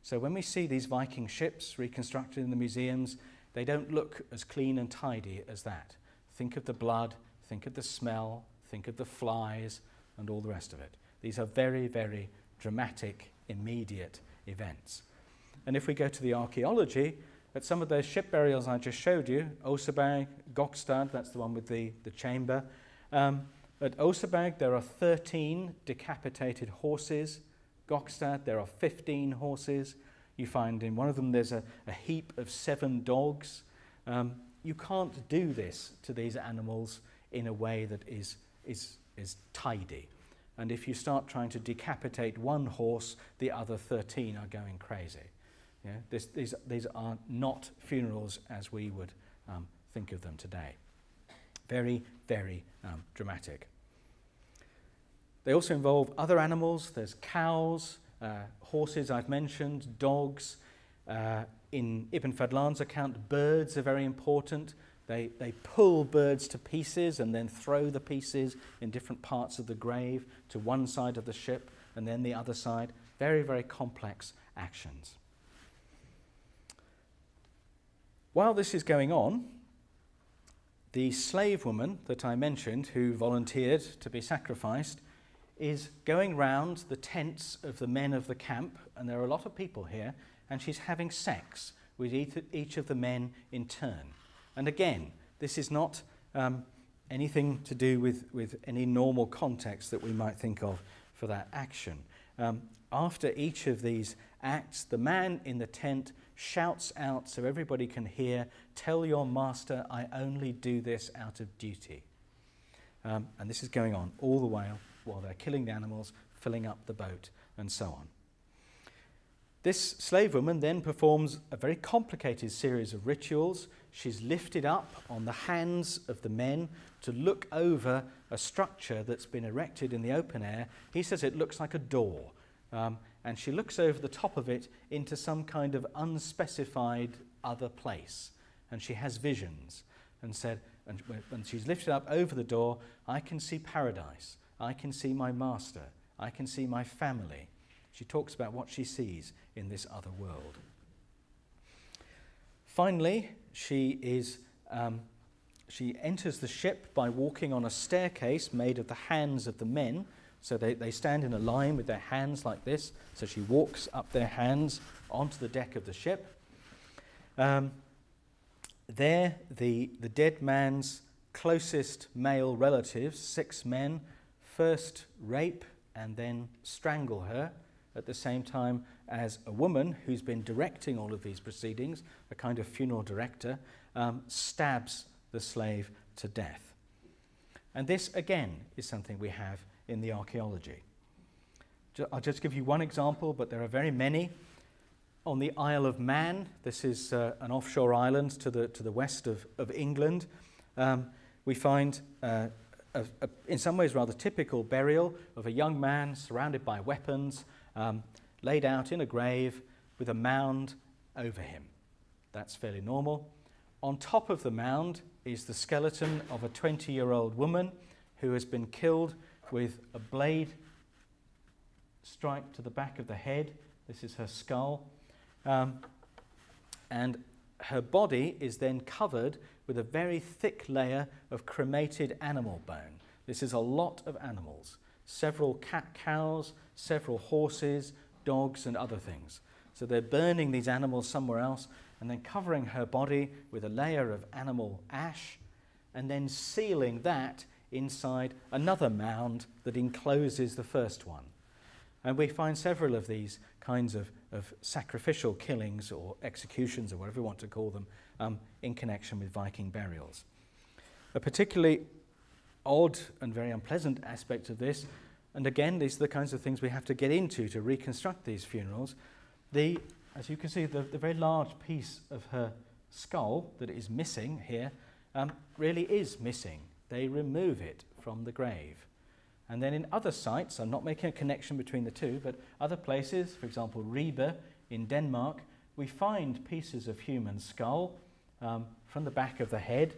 S2: So when we see these Viking ships reconstructed in the museums, they don't look as clean and tidy as that. Think of the blood, think of the smell, think of the flies, and all the rest of it. These are very, very dramatic, immediate events. And if we go to the archaeology, at some of those ship burials I just showed you, Oseberg, Gokstad, that's the one with the chamber. At Oseberg, there are 13 decapitated horses. Gokstad, there are 15 horses. You find in one of them there's a heap of 7 dogs. You can't do this to these animals in a way that is tidy. And if you start trying to decapitate one horse, the other 13 are going crazy. Yeah? These are not funerals as we would think of them today. Very, very dramatic. They also involve other animals. There's cows, horses I've mentioned, dogs. In Ibn Fadlan's account, birds are very important. They pull birds to pieces and then throw the pieces in different parts of the grave to one side of the ship and then the other side. Very, very complex actions. While this is going on, the slave woman that I mentioned who volunteered to be sacrificed is going round the tents of the men of the camp, and there are a lot of people here, and she's having sex with each of the men in turn. And again, this is not anything to do with any normal context that we might think of for that action. After each of these acts, the man in the tent shouts out so everybody can hear, "Tell your master I only do this out of duty." And this is going on all the while they're killing the animals, filling up the boat, and so on. This slave woman then performs a very complicated series of rituals. She's lifted up on the hands of the men to look over a structure that's been erected in the open air. He says it looks like a door. And she looks over the top of it into some kind of unspecified other place. And she has visions and said, and when she's lifted up over the door, "I can see paradise. I can see my master. I can see my family." She talks about what she sees in this other world. Finally, she enters the ship by walking on a staircase made of the hands of the men. So they stand in a line with their hands like this. So she walks up their hands onto the deck of the ship. There, the dead man's closest male relatives, 6 men, first rape and then strangle her at the same time as a woman who's been directing all of these proceedings, a kind of funeral director, stabs the slave to death. And this, again, is something we have in the archaeology. I'll just give you one example, but there are very many. On the Isle of Man, this is an offshore island to the west of England, we find in some ways rather typical burial of a young man surrounded by weapons, laid out in a grave with a mound over him. That's fairly normal. On top of the mound is the skeleton of a 20-year-old woman who has been killed with a blade strike to the back of the head. This is her skull. And her body is then covered with a very thick layer of cremated animal bone. This is a lot of animals. Several cows, several horses, dogs, and other things. So they're burning these animals somewhere else, and then covering her body with a layer of animal ash, and then sealing that inside another mound that encloses the first one. And we find several of these kinds of sacrificial killings or executions, or whatever you want to call them, in connection with Viking burials. A particularly odd and very unpleasant aspect of this, and again, these are the kinds of things we have to get into to reconstruct these funerals. As you can see, the very large piece of her skull that is missing here really is missing. They remove it from the grave. And then in other sites, I'm not making a connection between the two, but other places, for example, Ribe in Denmark, we find pieces of human skull from the back of the head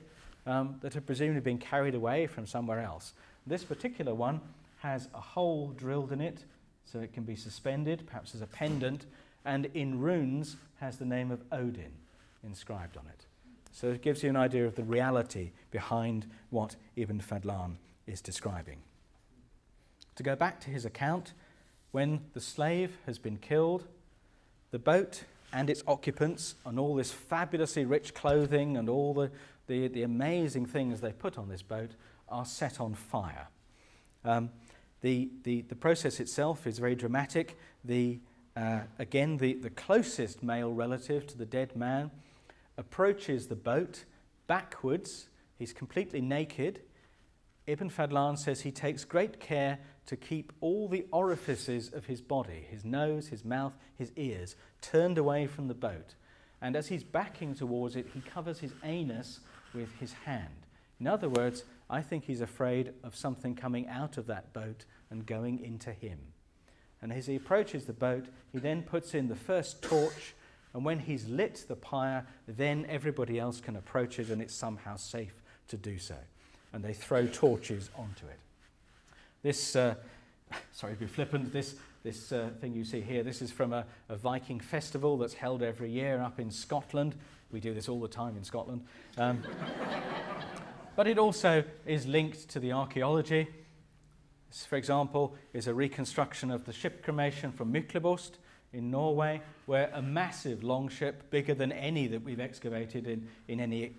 S2: that have presumably been carried away from somewhere else. This particular one has a hole drilled in it, so it can be suspended, perhaps as a pendant, and in runes has the name of Odin inscribed on it. So it gives you an idea of the reality behind what Ibn Fadlan is describing. To go back to his account, when the slave has been killed, the boat and its occupants and all this fabulously rich clothing and all the amazing things they put on this boat are set on fire. The process itself is very dramatic. Again, the closest male relative to the dead man approaches the boat backwards. He's completely naked. Ibn Fadlan says he takes great care to keep all the orifices of his body, his nose, his mouth, his ears, turned away from the boat. And as he's backing towards it, he covers his anus with his hand. In other words, I think he's afraid of something coming out of that boat and going into him. And as he approaches the boat, he then puts in the first torch, and when he's lit the pyre, then everybody else can approach it and it's somehow safe to do so. And they throw torches onto it. This, sorry to be flippant, this thing you see here, this is from a Viking festival that's held every year up in Scotland. We do this all the time in Scotland. But it also is linked to the archaeology. This, for example, is a reconstruction of the ship cremation from Myklebost in Norway, where a massive longship, bigger than any that we've excavated in any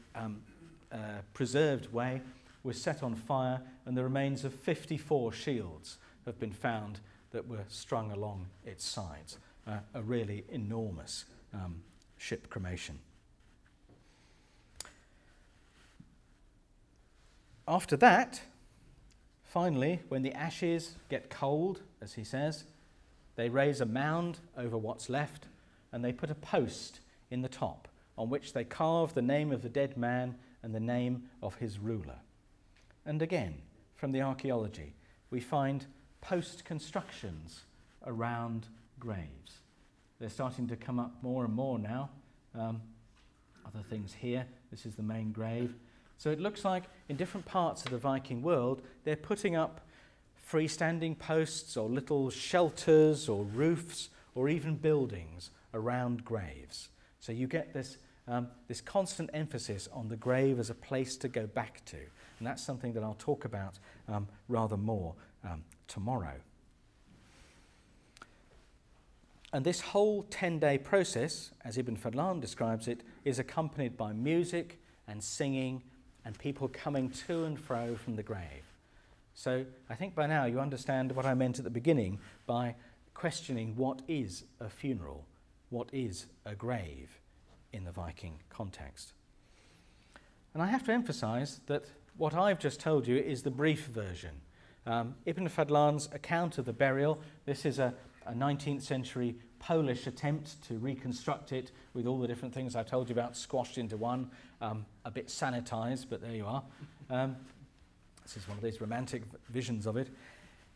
S2: preserved way, was set on fire, and the remains of 54 shields have been found that were strung along its sides. A really enormous ship cremation. After that, finally, when the ashes get cold, as he says, they raise a mound over what's left, and they put a post in the top on which they carve the name of the dead man and the name of his ruler. And again, from the archaeology, we find post-constructions around graves. They're starting to come up more and more now. Other things here. This is the main grave. So it looks like in different parts of the Viking world, they're putting up freestanding posts or little shelters or roofs or even buildings around graves. So you get this constant emphasis on the grave as a place to go back to. And that's something that I'll talk about rather more tomorrow. And this whole 10-day process, as Ibn Fadlan describes it, is accompanied by music and singing and people coming to and fro from the grave. So I think by now you understand what I meant at the beginning by questioning what is a funeral, what is a grave in the Viking context. And I have to emphasize that what I've just told you is the brief version. Ibn Fadlan's account of the burial, this is a 19th century Polish attempt to reconstruct it with all the different things I told you about squashed into one, a bit sanitized, but there you are. This is one of these romantic visions of it.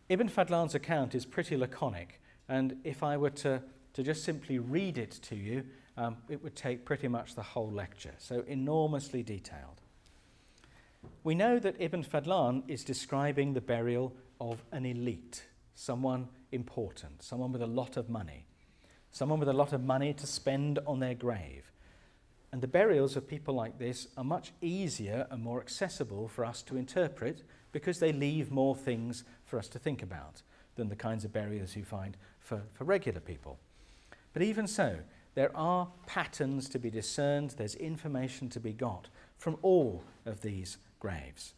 S2: Ibn Fadlan's account is pretty laconic, and if I were to just simply read it to you, it would take pretty much the whole lecture, so enormously detailed. We know that Ibn Fadlan is describing the burial of an elite, someone important, someone with a lot of money to spend on their grave. And the burials of people like this are much easier and more accessible for us to interpret because they leave more things for us to think about than the kinds of burials you find for regular people. But even so, there are patterns to be discerned, there's information to be got from all of these graves.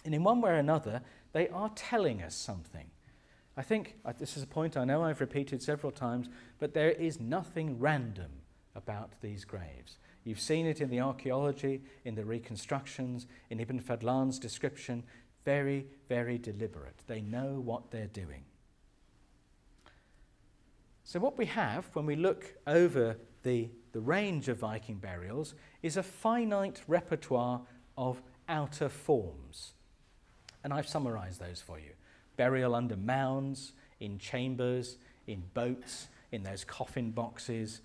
S2: And in one way or another, they are telling us something. I think, this is a point I know I've repeated several times, but there is nothing random about these graves. You've seen it in the archaeology, in the reconstructions, in Ibn Fadlan's description. Very, very deliberate. They know what they're doing. So what we have when we look over the range of Viking burials is a finite repertoire of outer forms. And I've summarised those for you. Burial under mounds, in chambers, in boats, in those coffin boxes,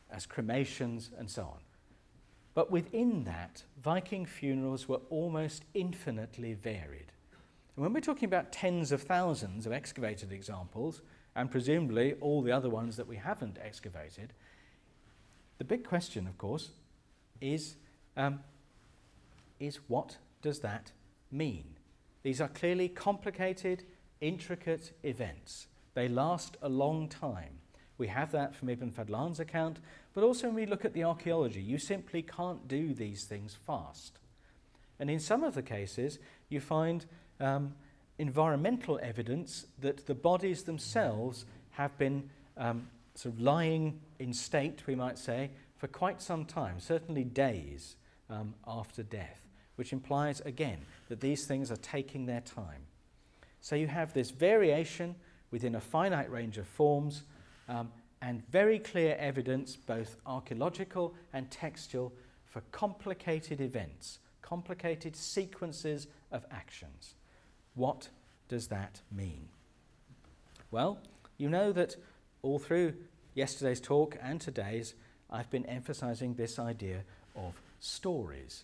S2: as cremations, and so on. But within that, Viking funerals were almost infinitely varied. And when we're talking about tens of thousands of excavated examples, and presumably all the other ones that we haven't excavated, the big question, of course, is what does that mean? These are clearly complicated, intricate events. They last a long time. We have that from Ibn Fadlan's account, but also when we look at the archaeology, you simply can't do these things fast. And in some of the cases, you find environmental evidence that the bodies themselves have been sort of lying in state, we might say, for quite some time, certainly days after death, which implies, again, that these things are taking their time. So you have this variation within a finite range of forms, and very clear evidence, both archaeological and textual, for complicated events, complicated sequences of actions. What does that mean? Well, you know that all through yesterday's talk and today's, I've been emphasizing this idea of stories.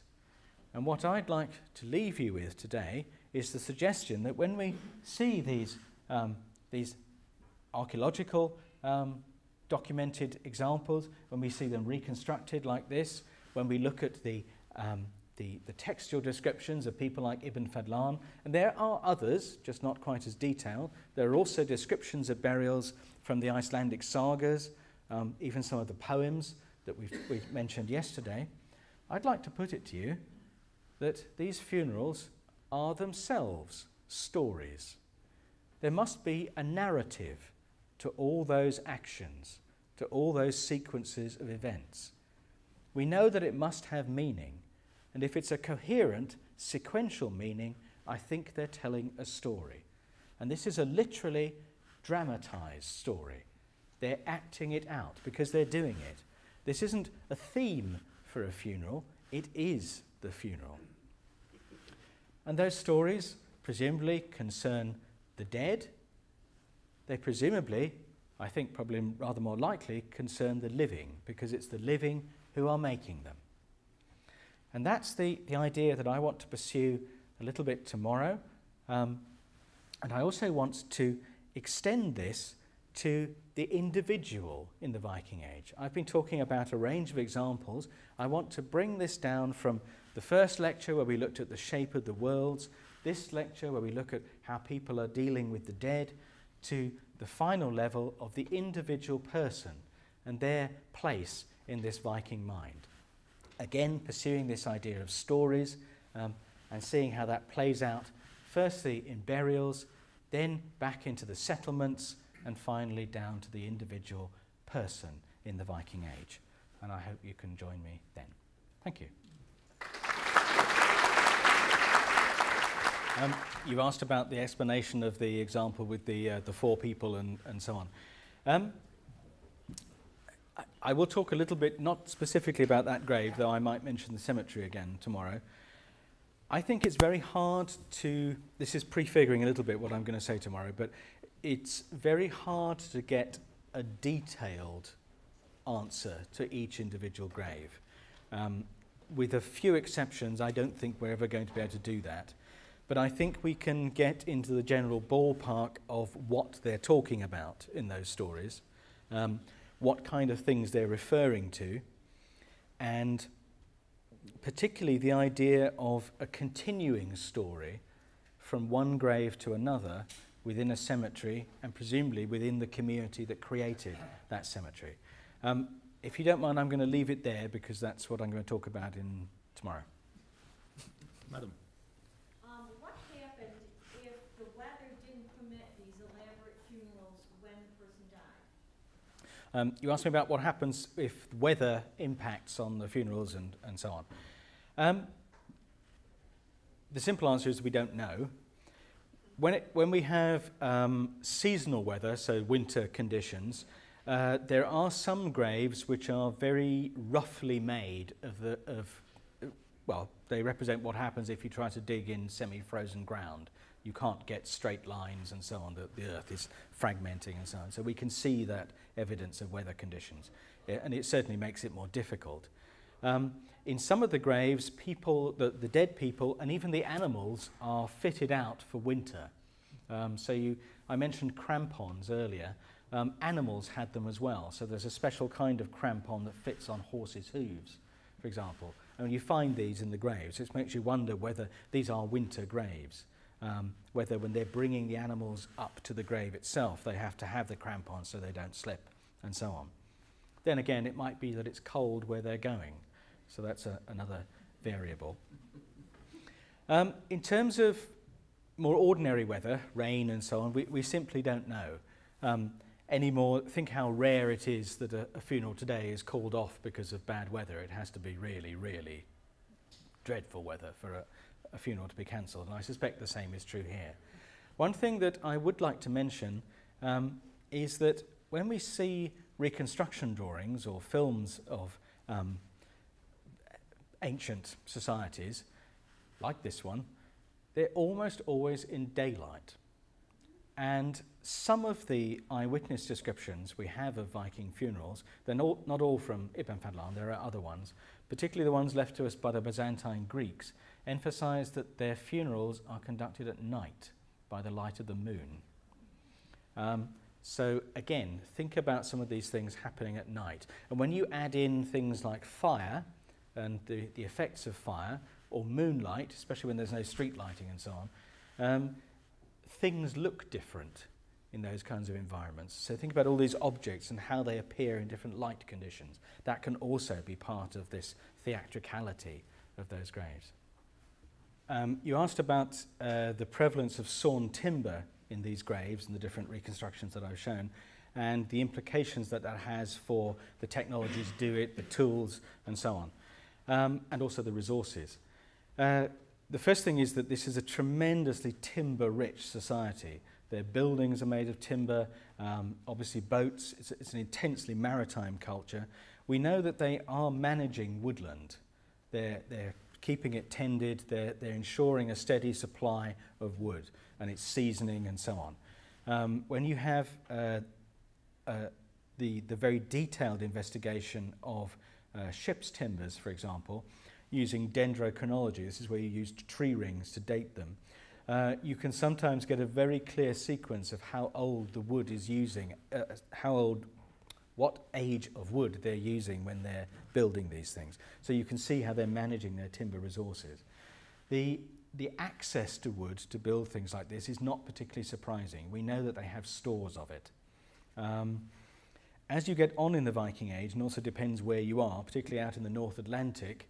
S2: And what I'd like to leave you with today is the suggestion that when we see these archaeological documented examples, when we see them reconstructed like this, when we look at the textual descriptions of people like Ibn Fadlan, and there are others, just not quite as detailed. There are also descriptions of burials from the Icelandic sagas, even some of the poems that we've mentioned yesterday. I'd like to put it to you that these funerals are themselves stories. There must be a narrative to all those actions, to all those sequences of events. We know that it must have meaning, and if it's a coherent, sequential meaning, I think they're telling a story. And this is a literally dramatised story. They're acting it out because they're doing it. This isn't a theme for a funeral, it is the funeral. And those stories presumably concern the dead. They presumably, I think probably rather more likely, concern the living, because it's the living who are making them. And that's the idea that I want to pursue a little bit tomorrow. And I also want to extend this to the individual in the Viking Age. I've been talking about a range of examples. I want to bring this down from the first lecture where we looked at the shape of the worlds, this lecture where we look at how people are dealing with the dead, to the final level of the individual person and their place in this Viking mind. Again, pursuing this idea of stories and seeing how that plays out, firstly in burials, then back into the settlements, and finally down to the individual person in the Viking Age. And I hope you can join me then. Thank you. You asked about the explanation of the example with the four people and so on. I will talk a little bit, not specifically about that grave, though I might mention the cemetery again tomorrow. I think it's very hard to, this is prefiguring a little bit what I'm going to say tomorrow, but it's very hard to get a detailed answer to each individual grave. With a few exceptions, I don't think we're ever going to be able to do that. But I think we can get into the general ballpark of what they're talking about in those stories, what kind of things they're referring to, and particularly the idea of a continuing story from one grave to another within a cemetery and presumably within the community that created that cemetery. If you don't mind, I'm going to leave it there because that's what I'm going to talk about in tomorrow. Madam.
S3: What happened if the weather didn't permit these elaborate funerals when the person died?
S2: You asked me about what happens if weather impacts on the funerals and so on. The simple answer is we don't know. When we have seasonal weather, so winter conditions, there are some graves which are very roughly made well, they represent what happens if you try to dig in semi-frozen ground. You can't get straight lines and so on. The earth is fragmenting and so on. So we can see that evidence of weather conditions. And it certainly makes it more difficult. In some of the graves, the dead people and even the animals are fitted out for winter. I mentioned crampons earlier. Animals had them as well. So there's a special kind of crampon that fits on horses' hooves, for example. And you find these in the graves. It makes you wonder whether these are winter graves. Whether when they're bringing the animals up to the grave itself, they have to have the crampons so they don't slip and so on. Then again, it might be that it's cold where they're going. So that's another variable. In terms of more ordinary weather, rain and so on, we simply don't know. Anymore, think how rare it is that a funeral today is called off because of bad weather. It has to be really, really dreadful weather for a funeral to be cancelled, and I suspect the same is true here. One thing that I would like to mention is that when we see reconstruction drawings or films of ancient societies, like this one, they're almost always in daylight. And some of the eyewitness descriptions we have of Viking funerals, they're not all from Ibn Fadlan, there are other ones, particularly the ones left to us by the Byzantine Greeks, emphasize that their funerals are conducted at night by the light of the moon. So again, think about some of these things happening at night. And when you add in things like fire and the effects of fire, or moonlight, especially when there's no street lighting and so on, things look different in those kinds of environments. So think about all these objects and how they appear in different light conditions. That can also be part of this theatricality of those graves. You asked about the prevalence of sawn timber in these graves and the different reconstructions that I've shown, and the implications that that has for the technology to do it, the tools, and so on, and also the resources. The first thing is that this is a tremendously timber-rich society. Their buildings are made of timber, obviously boats. It's an intensely maritime culture. We know that they are managing woodland. They're keeping it tended. They're ensuring a steady supply of wood and its seasoning and so on. When you have the very detailed investigation of ship's timbers, for example, using dendrochronology, this is where you use tree rings to date them, you can sometimes get a very clear sequence of how old the wood is using, what age of wood they're using when they're building these things. So you can see how they're managing their timber resources. The access to wood to build things like this is not particularly surprising. We know that they have stores of it. As you get on in the Viking Age, and also depends where you are, particularly out in the North Atlantic,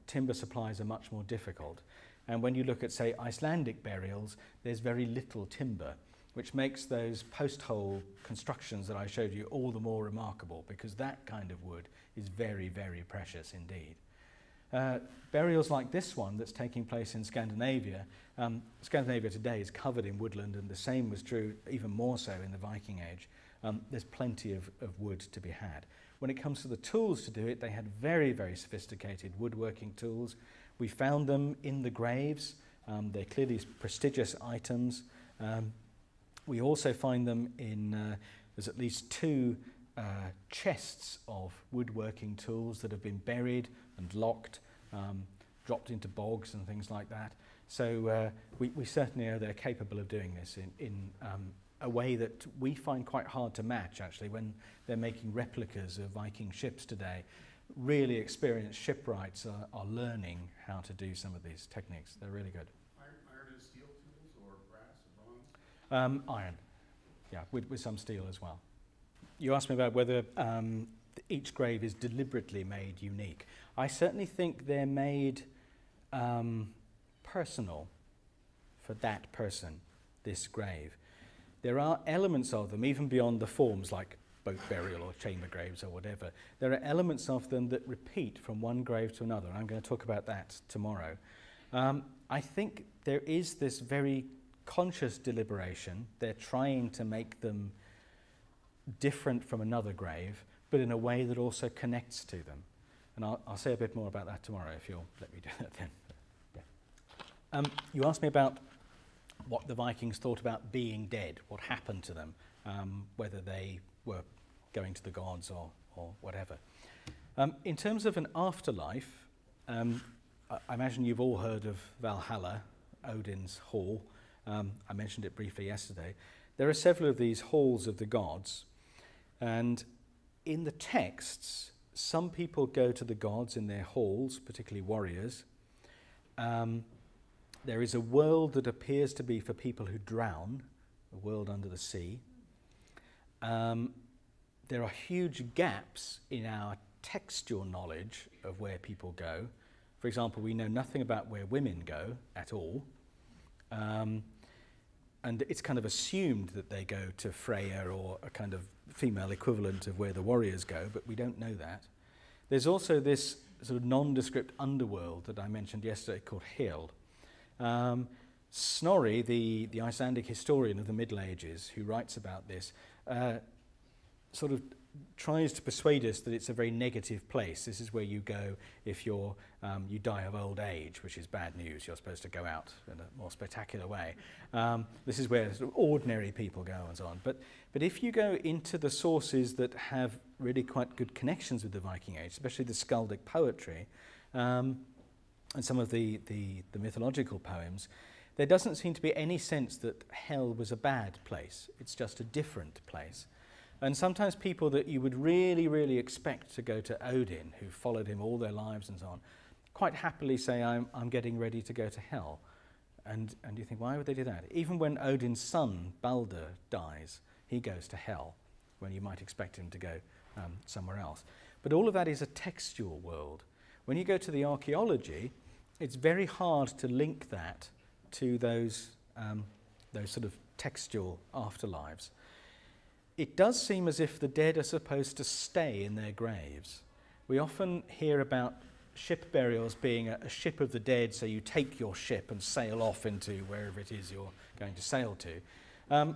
S2: timber supplies are much more difficult. And when you look at, say, Icelandic burials, there's very little timber, which makes those post-hole constructions that I showed you all the more remarkable, because that kind of wood is very, very precious indeed. Burials like this one that's taking place in Scandinavia, Scandinavia today is covered in woodland, and the same was true, even more so in the Viking Age. There's plenty of wood to be had. When it comes to the tools to do it, they had very, very sophisticated woodworking tools. We found them in the graves. They're clearly prestigious items. We also find them in, there's at least 2 chests of woodworking tools that have been buried and locked, dropped into bogs and things like that. So we certainly know they're capable of doing this in a way that we find quite hard to match, actually, when they're making replicas of Viking ships today. Really experienced shipwrights are learning how to do some of these techniques. They're really good.
S4: Iron and steel tools, or brass or bronze?
S2: Iron, yeah, with some steel as well. you asked me about whether each grave is deliberately made unique. I certainly think they're made personal for that person, this grave. There are elements of them, even beyond the forms like boat burial or chamber graves or whatever. There are elements of them that repeat from one grave to another. I'm going to talk about that tomorrow. I think there is this very conscious deliberation. They're trying to make them different from another grave, but in a way that also connects to them. And I'll say a bit more about that tomorrow if you'll let me do that then. Yeah. You asked me about what the Vikings thought about being dead, what happened to them, whether they were going to the gods or whatever. In terms of an afterlife, I imagine you've all heard of Valhalla, Odin's hall. I mentioned it briefly yesterday. There are several of these halls of the gods, and in the texts, some people go to the gods in their halls, particularly warriors. There is a world that appears to be for people who drown, a world under the sea. There are huge gaps in our textual knowledge of where people go. For example, we know nothing about where women go at all. And it's kind of assumed that they go to Freya or a kind of female equivalent of where the warriors go, but we don't know that. There's also this sort of nondescript underworld that I mentioned yesterday called Hel. Snorri, the Icelandic historian of the Middle Ages, who writes about this, sort of tries to persuade us that it's a very negative place. This is where you go if you die of old age, which is bad news. You're supposed to go out in a more spectacular way. This is where sort of ordinary people go and so on. But if you go into the sources that have really quite good connections with the Viking Age, especially the skaldic poetry and some of the mythological poems, there doesn't seem to be any sense that hell was a bad place. It's just a different place. And sometimes people that you would really, really expect to go to Odin, who followed him all their lives and so on, quite happily say, I'm getting ready to go to hell. And you think, why would they do that? Even when Odin's son, Balder, dies, he goes to hell, when you might expect him to go somewhere else. But all of that is a textual world. When you go to the archaeology, it's very hard to link that to those sort of textual afterlives. It does seem as if the dead are supposed to stay in their graves. We often hear about ship burials being a ship of the dead, so you take your ship and sail off into wherever it is you're going to sail to.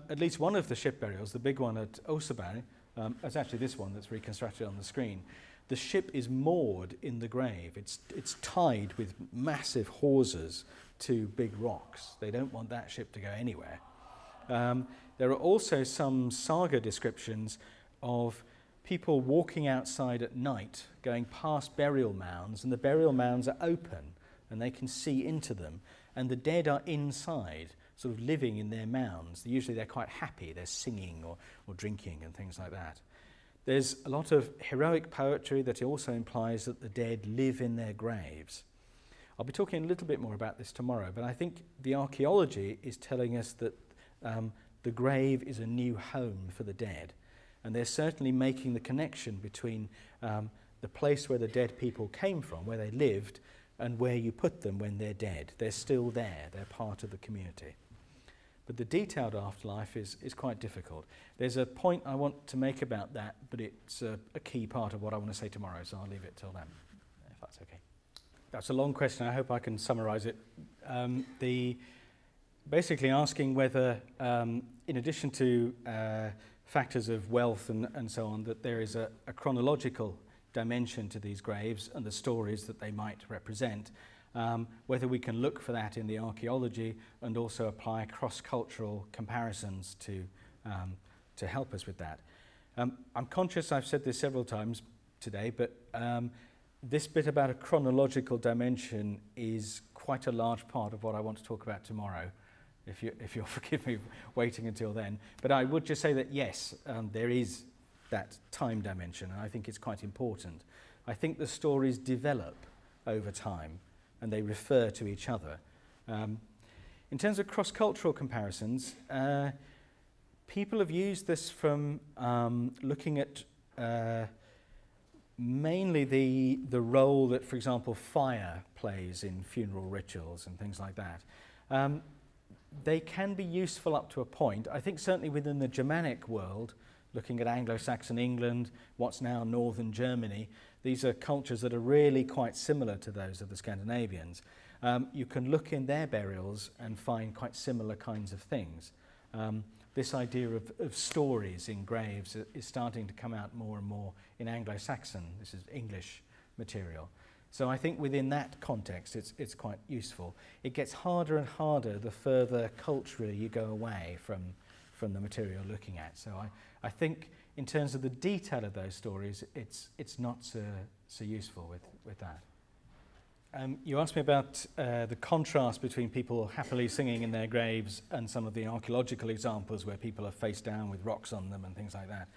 S2: At least one of the ship burials, the big one at Oseberg, it's actually this one that's reconstructed on the screen. The ship is moored in the grave. It's tied with massive hawsers to big rocks. They don't want that ship to go anywhere. There are also some saga descriptions of people walking outside at night, going past burial mounds, and the burial mounds are open, and they can see into them, and the dead are inside, sort of living in their mounds. Usually they're quite happy, they're singing or drinking and things like that. There's a lot of heroic poetry that also implies that the dead live in their graves. I'll be talking a little bit more about this tomorrow, but I think the archaeology is telling us that the grave is a new home for the dead. And they're certainly making the connection between the place where the dead people came from, where they lived, and where you put them when they're dead. They're still there. They're part of the community. But the detailed afterlife is quite difficult. There's a point I want to make about that, but it's a key part of what I want to say tomorrow, so I'll leave it till then, if that's okay. That's a long question. I hope I can summarize it. Basically asking whether, in addition to factors of wealth and so on, that there is a chronological dimension to these graves and the stories that they might represent, whether we can look for that in the archaeology and also apply cross-cultural comparisons to help us with that. I'm conscious I've said this several times today, but this bit about a chronological dimension is quite a large part of what I want to talk about tomorrow, if you'll forgive me waiting until then. But I would just say that yes, there is that time dimension, and I think it's quite important. I think the stories develop over time, and they refer to each other. In terms of cross-cultural comparisons, People have used this from looking at mainly the role that, for example, fire plays in funeral rituals and things like that. They can be useful up to a point. I think certainly within the Germanic world, looking at Anglo-Saxon England, what's now northern Germany, these are cultures that are really quite similar to those of the Scandinavians. You can look in their burials and find quite similar kinds of things. This idea of stories in graves is starting to come out more and more in Anglo-Saxon. This is English material. So I think within that context it's quite useful. It gets harder and harder the further culturally you go away from the material you're looking at. So I think in terms of the detail of those stories, it's not so useful with that. You asked me about the contrast between people happily singing in their graves and some of the archaeological examples where people are face down with rocks on them and things like that.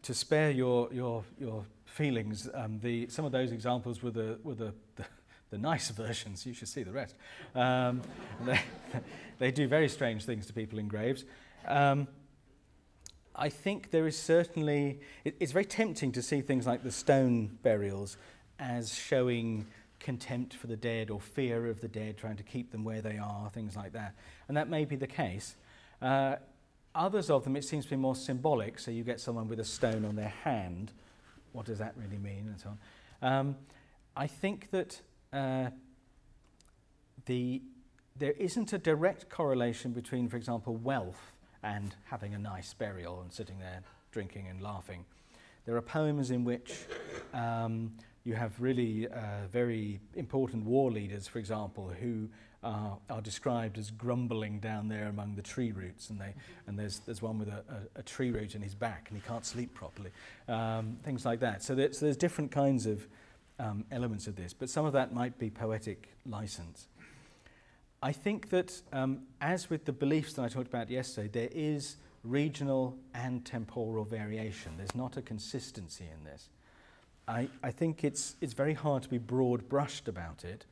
S2: To spare your feelings, some of those examples were the nice versions. You should see the rest. They do very strange things to people in graves. I think there is certainly... It's very tempting to see things like the stone burials as showing contempt for the dead or fear of the dead, trying to keep them where they are, things like that. And that may be the case. Others of them, it seems to be more symbolic, so you get someone with a stone on their hand. What does that really mean, and so on. I think that there isn't a direct correlation between, for example, wealth and having a nice burial and sitting there drinking and laughing. There are poems in which you have really very important war leaders, for example, who are described as grumbling down there among the tree roots, and there's one with a tree root in his back and he can't sleep properly, things like that. So there's different kinds of elements of this, but some of that might be poetic license. I think that as with the beliefs that I talked about yesterday, there is regional and temporal variation. There's not a consistency in this. I think it's very hard to be broad-brushed about it,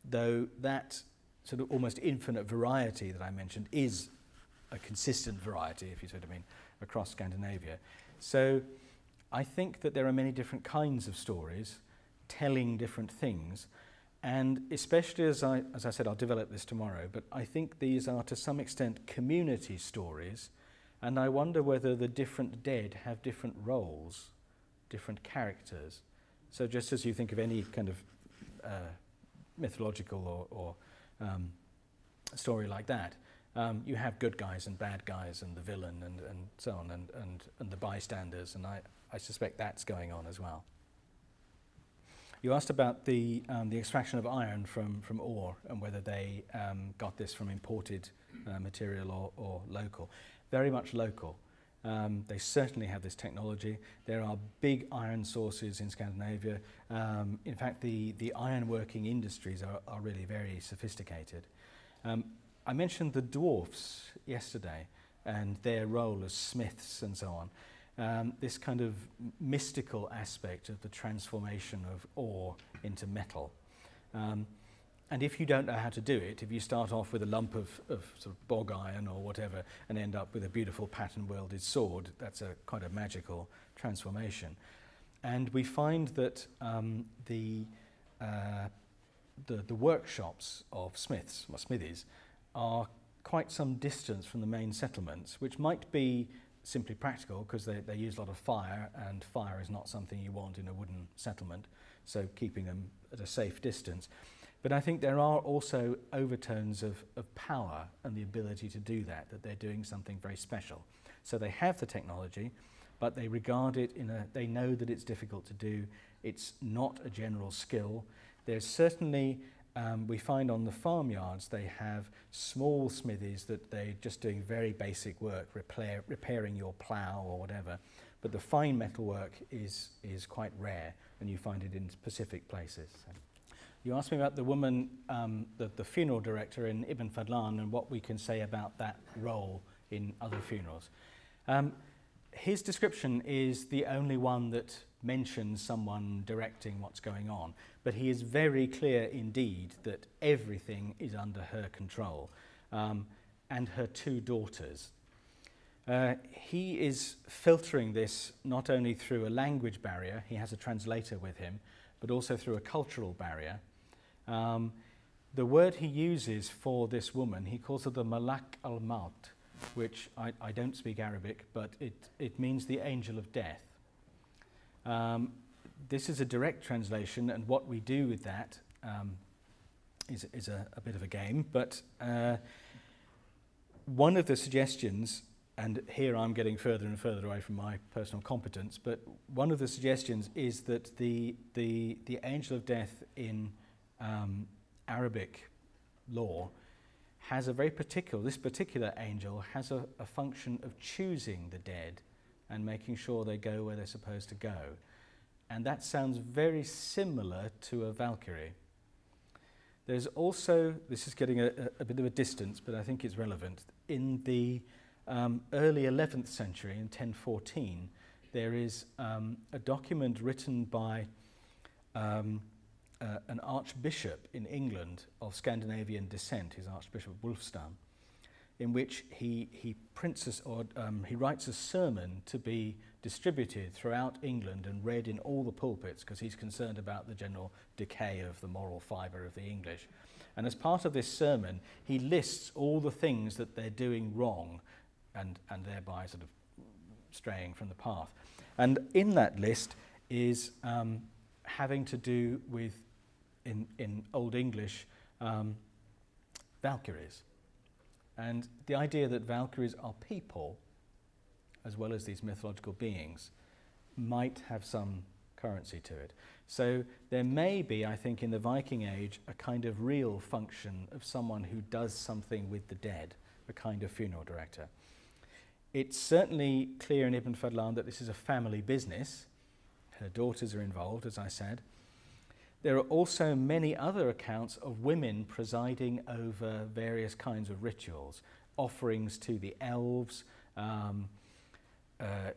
S2: though that sort of almost infinite variety that I mentioned is a consistent variety, if you sort of mean, across Scandinavia. So I think that there are many different kinds of stories telling different things, and especially as I said, I'll develop this tomorrow, but I think these are to some extent community stories, and I wonder whether the different dead have different roles, different characters. So just as you think of any kind of mythological or story like that, you have good guys and bad guys and the villain and so on, and the bystanders, and I suspect that's going on as well. You asked about the extraction of iron from ore and whether they got this from imported material or local. Very much local. They certainly have this technology. There are big iron sources in Scandinavia. In fact, the ironworking industries are really very sophisticated. I mentioned the dwarfs yesterday and their role as smiths and so on. This kind of mystical aspect of the transformation of ore into metal. And if you don't know how to do it, if you start off with a lump of sort of bog iron or whatever and end up with a beautiful pattern welded sword, that's quite a magical transformation. And we find that the workshops of smiths, or smithies, are quite some distance from the main settlements, which might be simply practical because they use a lot of fire, and fire is not something you want in a wooden settlement, so keeping them at a safe distance. But I think there are also overtones of power and the ability to do that they're doing something very special. So they have the technology, but they regard it they know that it's difficult to do. It's not a general skill. There's certainly, we find on the farmyards, they have small smithies that they're just doing very basic work, repairing your plough or whatever. But the fine metal work is quite rare, and you find it in specific places. So. You asked me about the woman, the funeral director in Ibn Fadlan, and what we can say about that role in other funerals. His description is the only one that mentions someone directing what's going on, but he is very clear indeed that everything is under her control, and her two daughters. He is filtering this not only through a language barrier, he has a translator with him, but also through a cultural barrier. The word he uses for this woman, he calls her the Malak al-Maut, which I don't speak Arabic, but it means the angel of death. This is a direct translation, and what we do with that is a bit of a game, but one of the suggestions, and here I'm getting further and further away from my personal competence, but one of the suggestions is that the angel of death in Arabic law has a very this particular angel has a function of choosing the dead and making sure they go where they're supposed to go. And that sounds very similar to a Valkyrie. There's also, this is getting a bit of a distance, but I think it's relevant. In the early 11th century, in 1014, there is a document written by an archbishop in England of Scandinavian descent, his Archbishop Wulfstan, in which he writes a sermon to be distributed throughout England and read in all the pulpits because he's concerned about the general decay of the moral fibre of the English. And as part of this sermon, he lists all the things that they're doing wrong and thereby sort of straying from the path. And in that list is having to do with, in Old English, Valkyries. And the idea that Valkyries are people, as well as these mythological beings, might have some currency to it. So there may be, I think, in the Viking Age, a kind of real function of someone who does something with the dead, a kind of funeral director. It's certainly clear in Ibn Fadlan that this is a family business. Her daughters are involved, as I said. There are also many other accounts of women presiding over various kinds of rituals, offerings to the elves,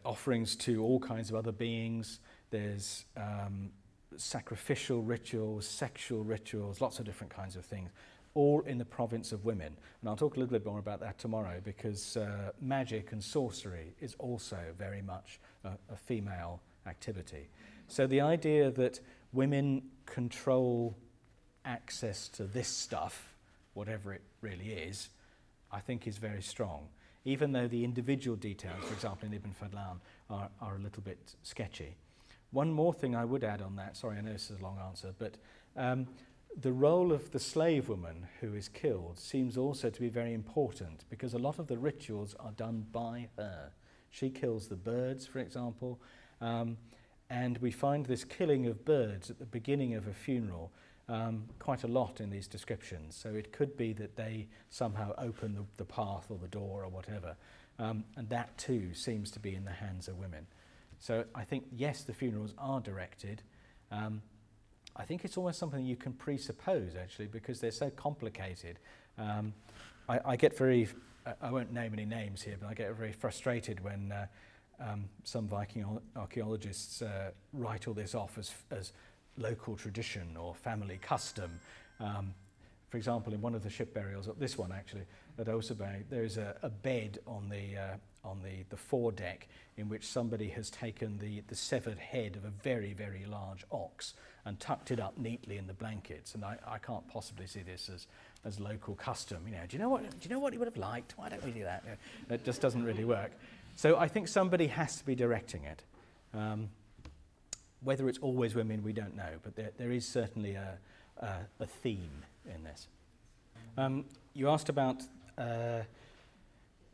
S2: offerings to all kinds of other beings. There's sacrificial rituals, sexual rituals, lots of different kinds of things, all in the province of women. And I'll talk a little bit more about that tomorrow, because magic and sorcery is also very much a female activity. So the idea that women control access to this stuff, whatever it really is, I think is very strong, even though the individual details, for example in Ibn Fadlan, are a little bit sketchy. One more thing I would add on that, sorry I know this is a long answer, but the role of the slave woman who is killed seems also to be very important, because a lot of the rituals are done by her. She kills the birds, for example, and we find this killing of birds at the beginning of a funeral quite a lot in these descriptions. So it could be that they somehow open the path or the door or whatever. And that too seems to be in the hands of women. So I think, yes, the funerals are directed. I think it's almost something you can presuppose, actually, because they're so complicated. I get very, I won't name any names here, but I get very frustrated when some Viking archaeologists write all this off as local tradition or family custom. For example, in one of the ship burials, this one actually, at Osebay, there is a bed on the foredeck in which somebody has taken the severed head of a very, very large ox and tucked it up neatly in the blankets. And I can't possibly see this as local custom. You know, do you know what he would have liked? Why don't we do that? You know, it just doesn't really work. So I think somebody has to be directing it. Whether it's always women, we don't know, but there is certainly a theme in this. You asked about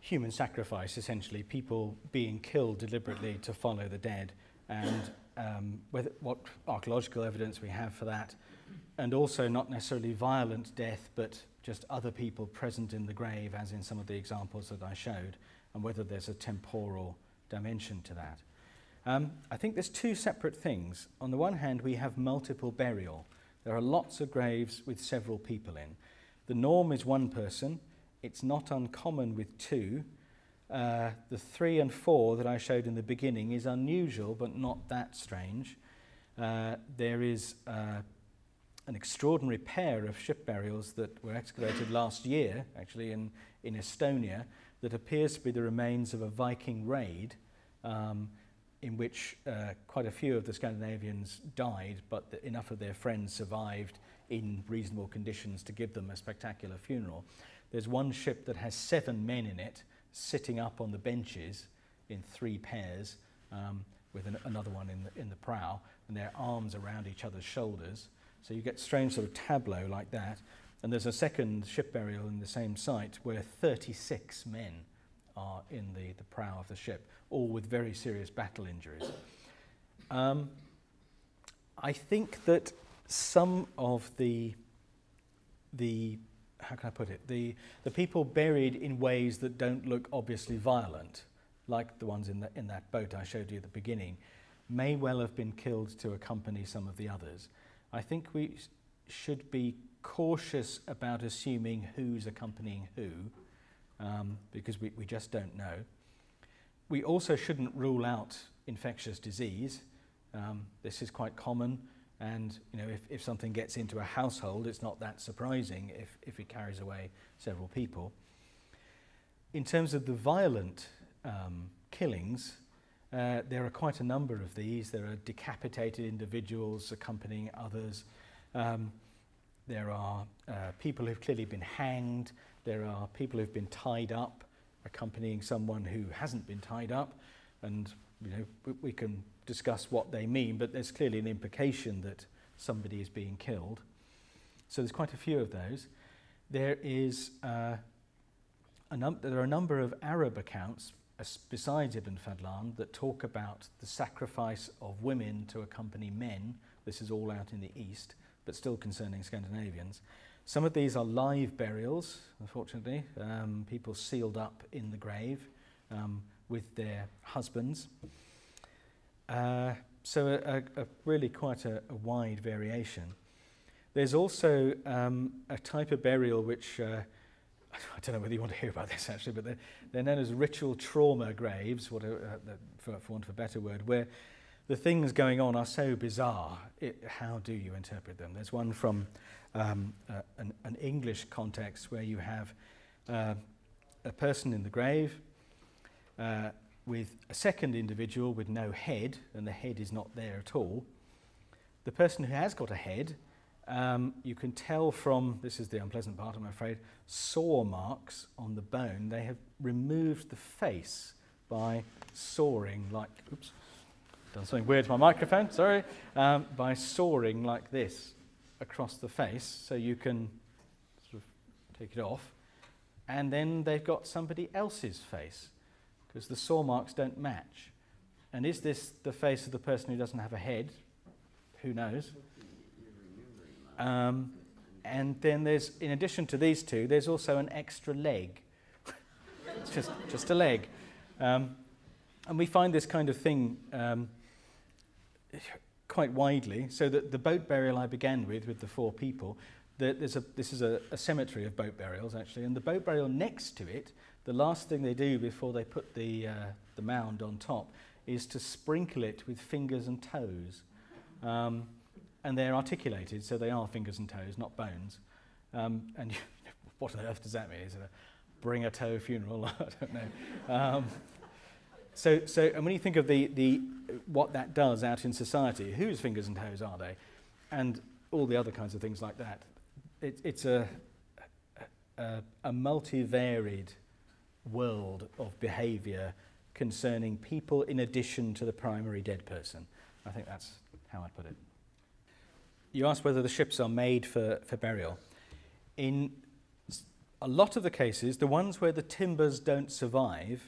S2: human sacrifice, essentially, people being killed deliberately to follow the dead, and what archaeological evidence we have for that, and also not necessarily violent death, but just other people present in the grave, as in some of the examples that I showed, and whether there's a temporal dimension to that. I think there's two separate things. On the one hand, we have multiple burial. There are lots of graves with several people in. The norm is one person. It's not uncommon with two. The 3 and 4 that I showed in the beginning is unusual, but not that strange. There is an extraordinary pair of ship burials that were excavated last year, actually in Estonia, that appears to be the remains of a Viking raid in which quite a few of the Scandinavians died, but enough of their friends survived in reasonable conditions to give them a spectacular funeral. There's one ship that has 7 men in it, sitting up on the benches in 3 pairs, with another one in the prow, and their arms around each other's shoulders. So you get strange sort of tableau like that. And there's a second ship burial in the same site where 36 men are in the prow of the ship, all with very serious battle injuries. I think that some of the how can I put it, the people buried in ways that don't look obviously violent, like the ones in that boat I showed you at the beginning, may well have been killed to accompany some of the others. I think we should be cautious about assuming who's accompanying who, because we just don't know. We also shouldn't rule out infectious disease. This is quite common, and if something gets into a household, it's not that surprising if it carries away several people. In terms of the violent killings, there are quite a number of these. There are decapitated individuals accompanying others. There are people who've clearly been hanged. There are people who've been tied up accompanying someone who hasn't been tied up. And we can discuss what they mean, but there's clearly an implication that somebody is being killed. So there's quite a few of those. There is there are a number of Arab accounts besides Ibn Fadlan that talk about the sacrifice of women to accompany men. This is all out in the east, but still concerning Scandinavians. Some of these are live burials, unfortunately, people sealed up in the grave with their husbands. So really quite a wide variation. There's also a type of burial which, I don't know whether you want to hear about this actually, but they're known as ritual trauma graves, for want of a better word, where the things going on are so bizarre. How do you interpret them? There's one from an English context where you have a person in the grave with a second individual with no head, and the head is not there at all. The person who has got a head, you can tell from, this is the unpleasant part I'm afraid, saw marks on the bone. They have removed the face by sawing like, oops, done something weird to my microphone, sorry, by sawing like this across the face, so you can sort of take it off. And then they've got somebody else's face, because the saw marks don't match. And is this the face of the person who doesn't have a head? Who knows? And then there's, in addition to these two, there's also an extra leg. It's just a leg. And we find this kind of thing quite widely. So that the boat burial I began with the 4 people, this is a cemetery of boat burials actually, and the boat burial next to it, the last thing they do before they put the mound on top is to sprinkle it with fingers and toes. And they're articulated, so they are fingers and toes, not bones. And what on earth does that mean? Is it a bring a toe funeral? I don't know. So and when you think of the what that does out in society, whose fingers and toes are they? And all the other kinds of things like that. It's a multivaried world of behaviour concerning people in addition to the primary dead person. I think that's how I'd put it. You asked whether the ships are made for burial. In a lot of the cases, the ones where the timbers don't survive,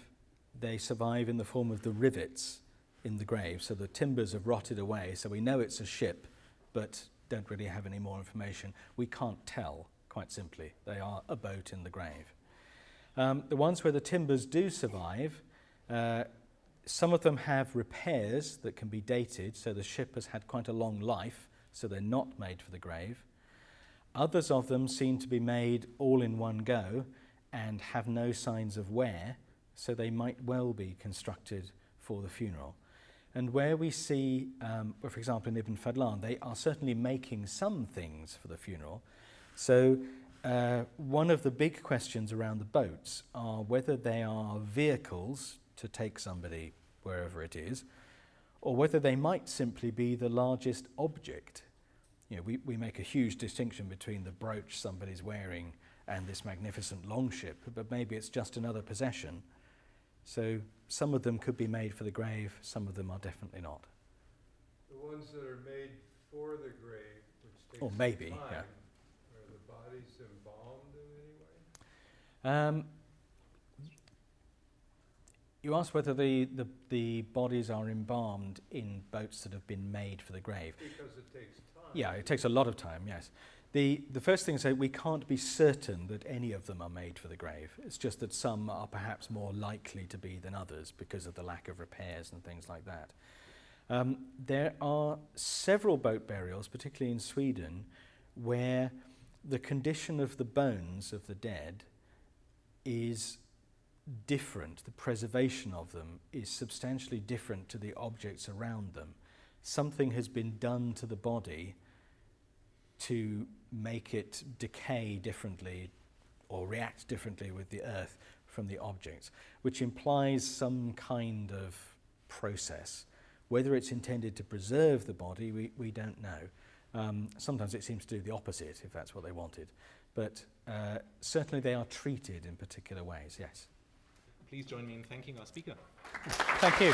S2: they survive in the form of the rivets in the grave. So the timbers have rotted away, so we know it's a ship, but don't really have any more information. We can't tell, quite simply. They are a boat in the grave. The ones where the timbers do survive, some of them have repairs that can be dated, so the ship has had quite a long life, so they're not made for the grave. Others of them seem to be made all in one go and have no signs of wear, so they might well be constructed for the funeral. And where we see, for example, in Ibn Fadlan, they are certainly making some things for the funeral. So one of the big questions around the boats are whether they are vehicles to take somebody wherever it is, or whether they might simply be the largest object. You know, we make a huge distinction between the brooch somebody's wearing and this magnificent longship, but maybe it's just another possession. So some of them could be made for the grave, some of them are definitely not.
S4: The ones that are made for the grave, which takes
S2: Or maybe,
S4: time,
S2: yeah.
S4: are the bodies embalmed in any way?
S2: You asked whether the bodies are embalmed in boats that have been made for the grave.
S4: Because it takes time.
S2: Yeah, it takes a lot of time, yes. The first thing is that we can't be certain that any of them are made for the grave. It's just that some are perhaps more likely to be than others because of the lack of repairs and things like that. There are several boat burials, particularly in Sweden, where the condition of the bones of the dead is different. The preservation of them is substantially different to the objects around them. Something has been done to the body to make it decay differently or react differently with the earth from the objects, which implies some kind of process. Whether it's intended to preserve the body, we don't know. Sometimes it seems to do the opposite, if that's what they wanted. But certainly they are treated in particular ways, yes.
S5: Please join me in thanking our speaker.
S2: Thank you.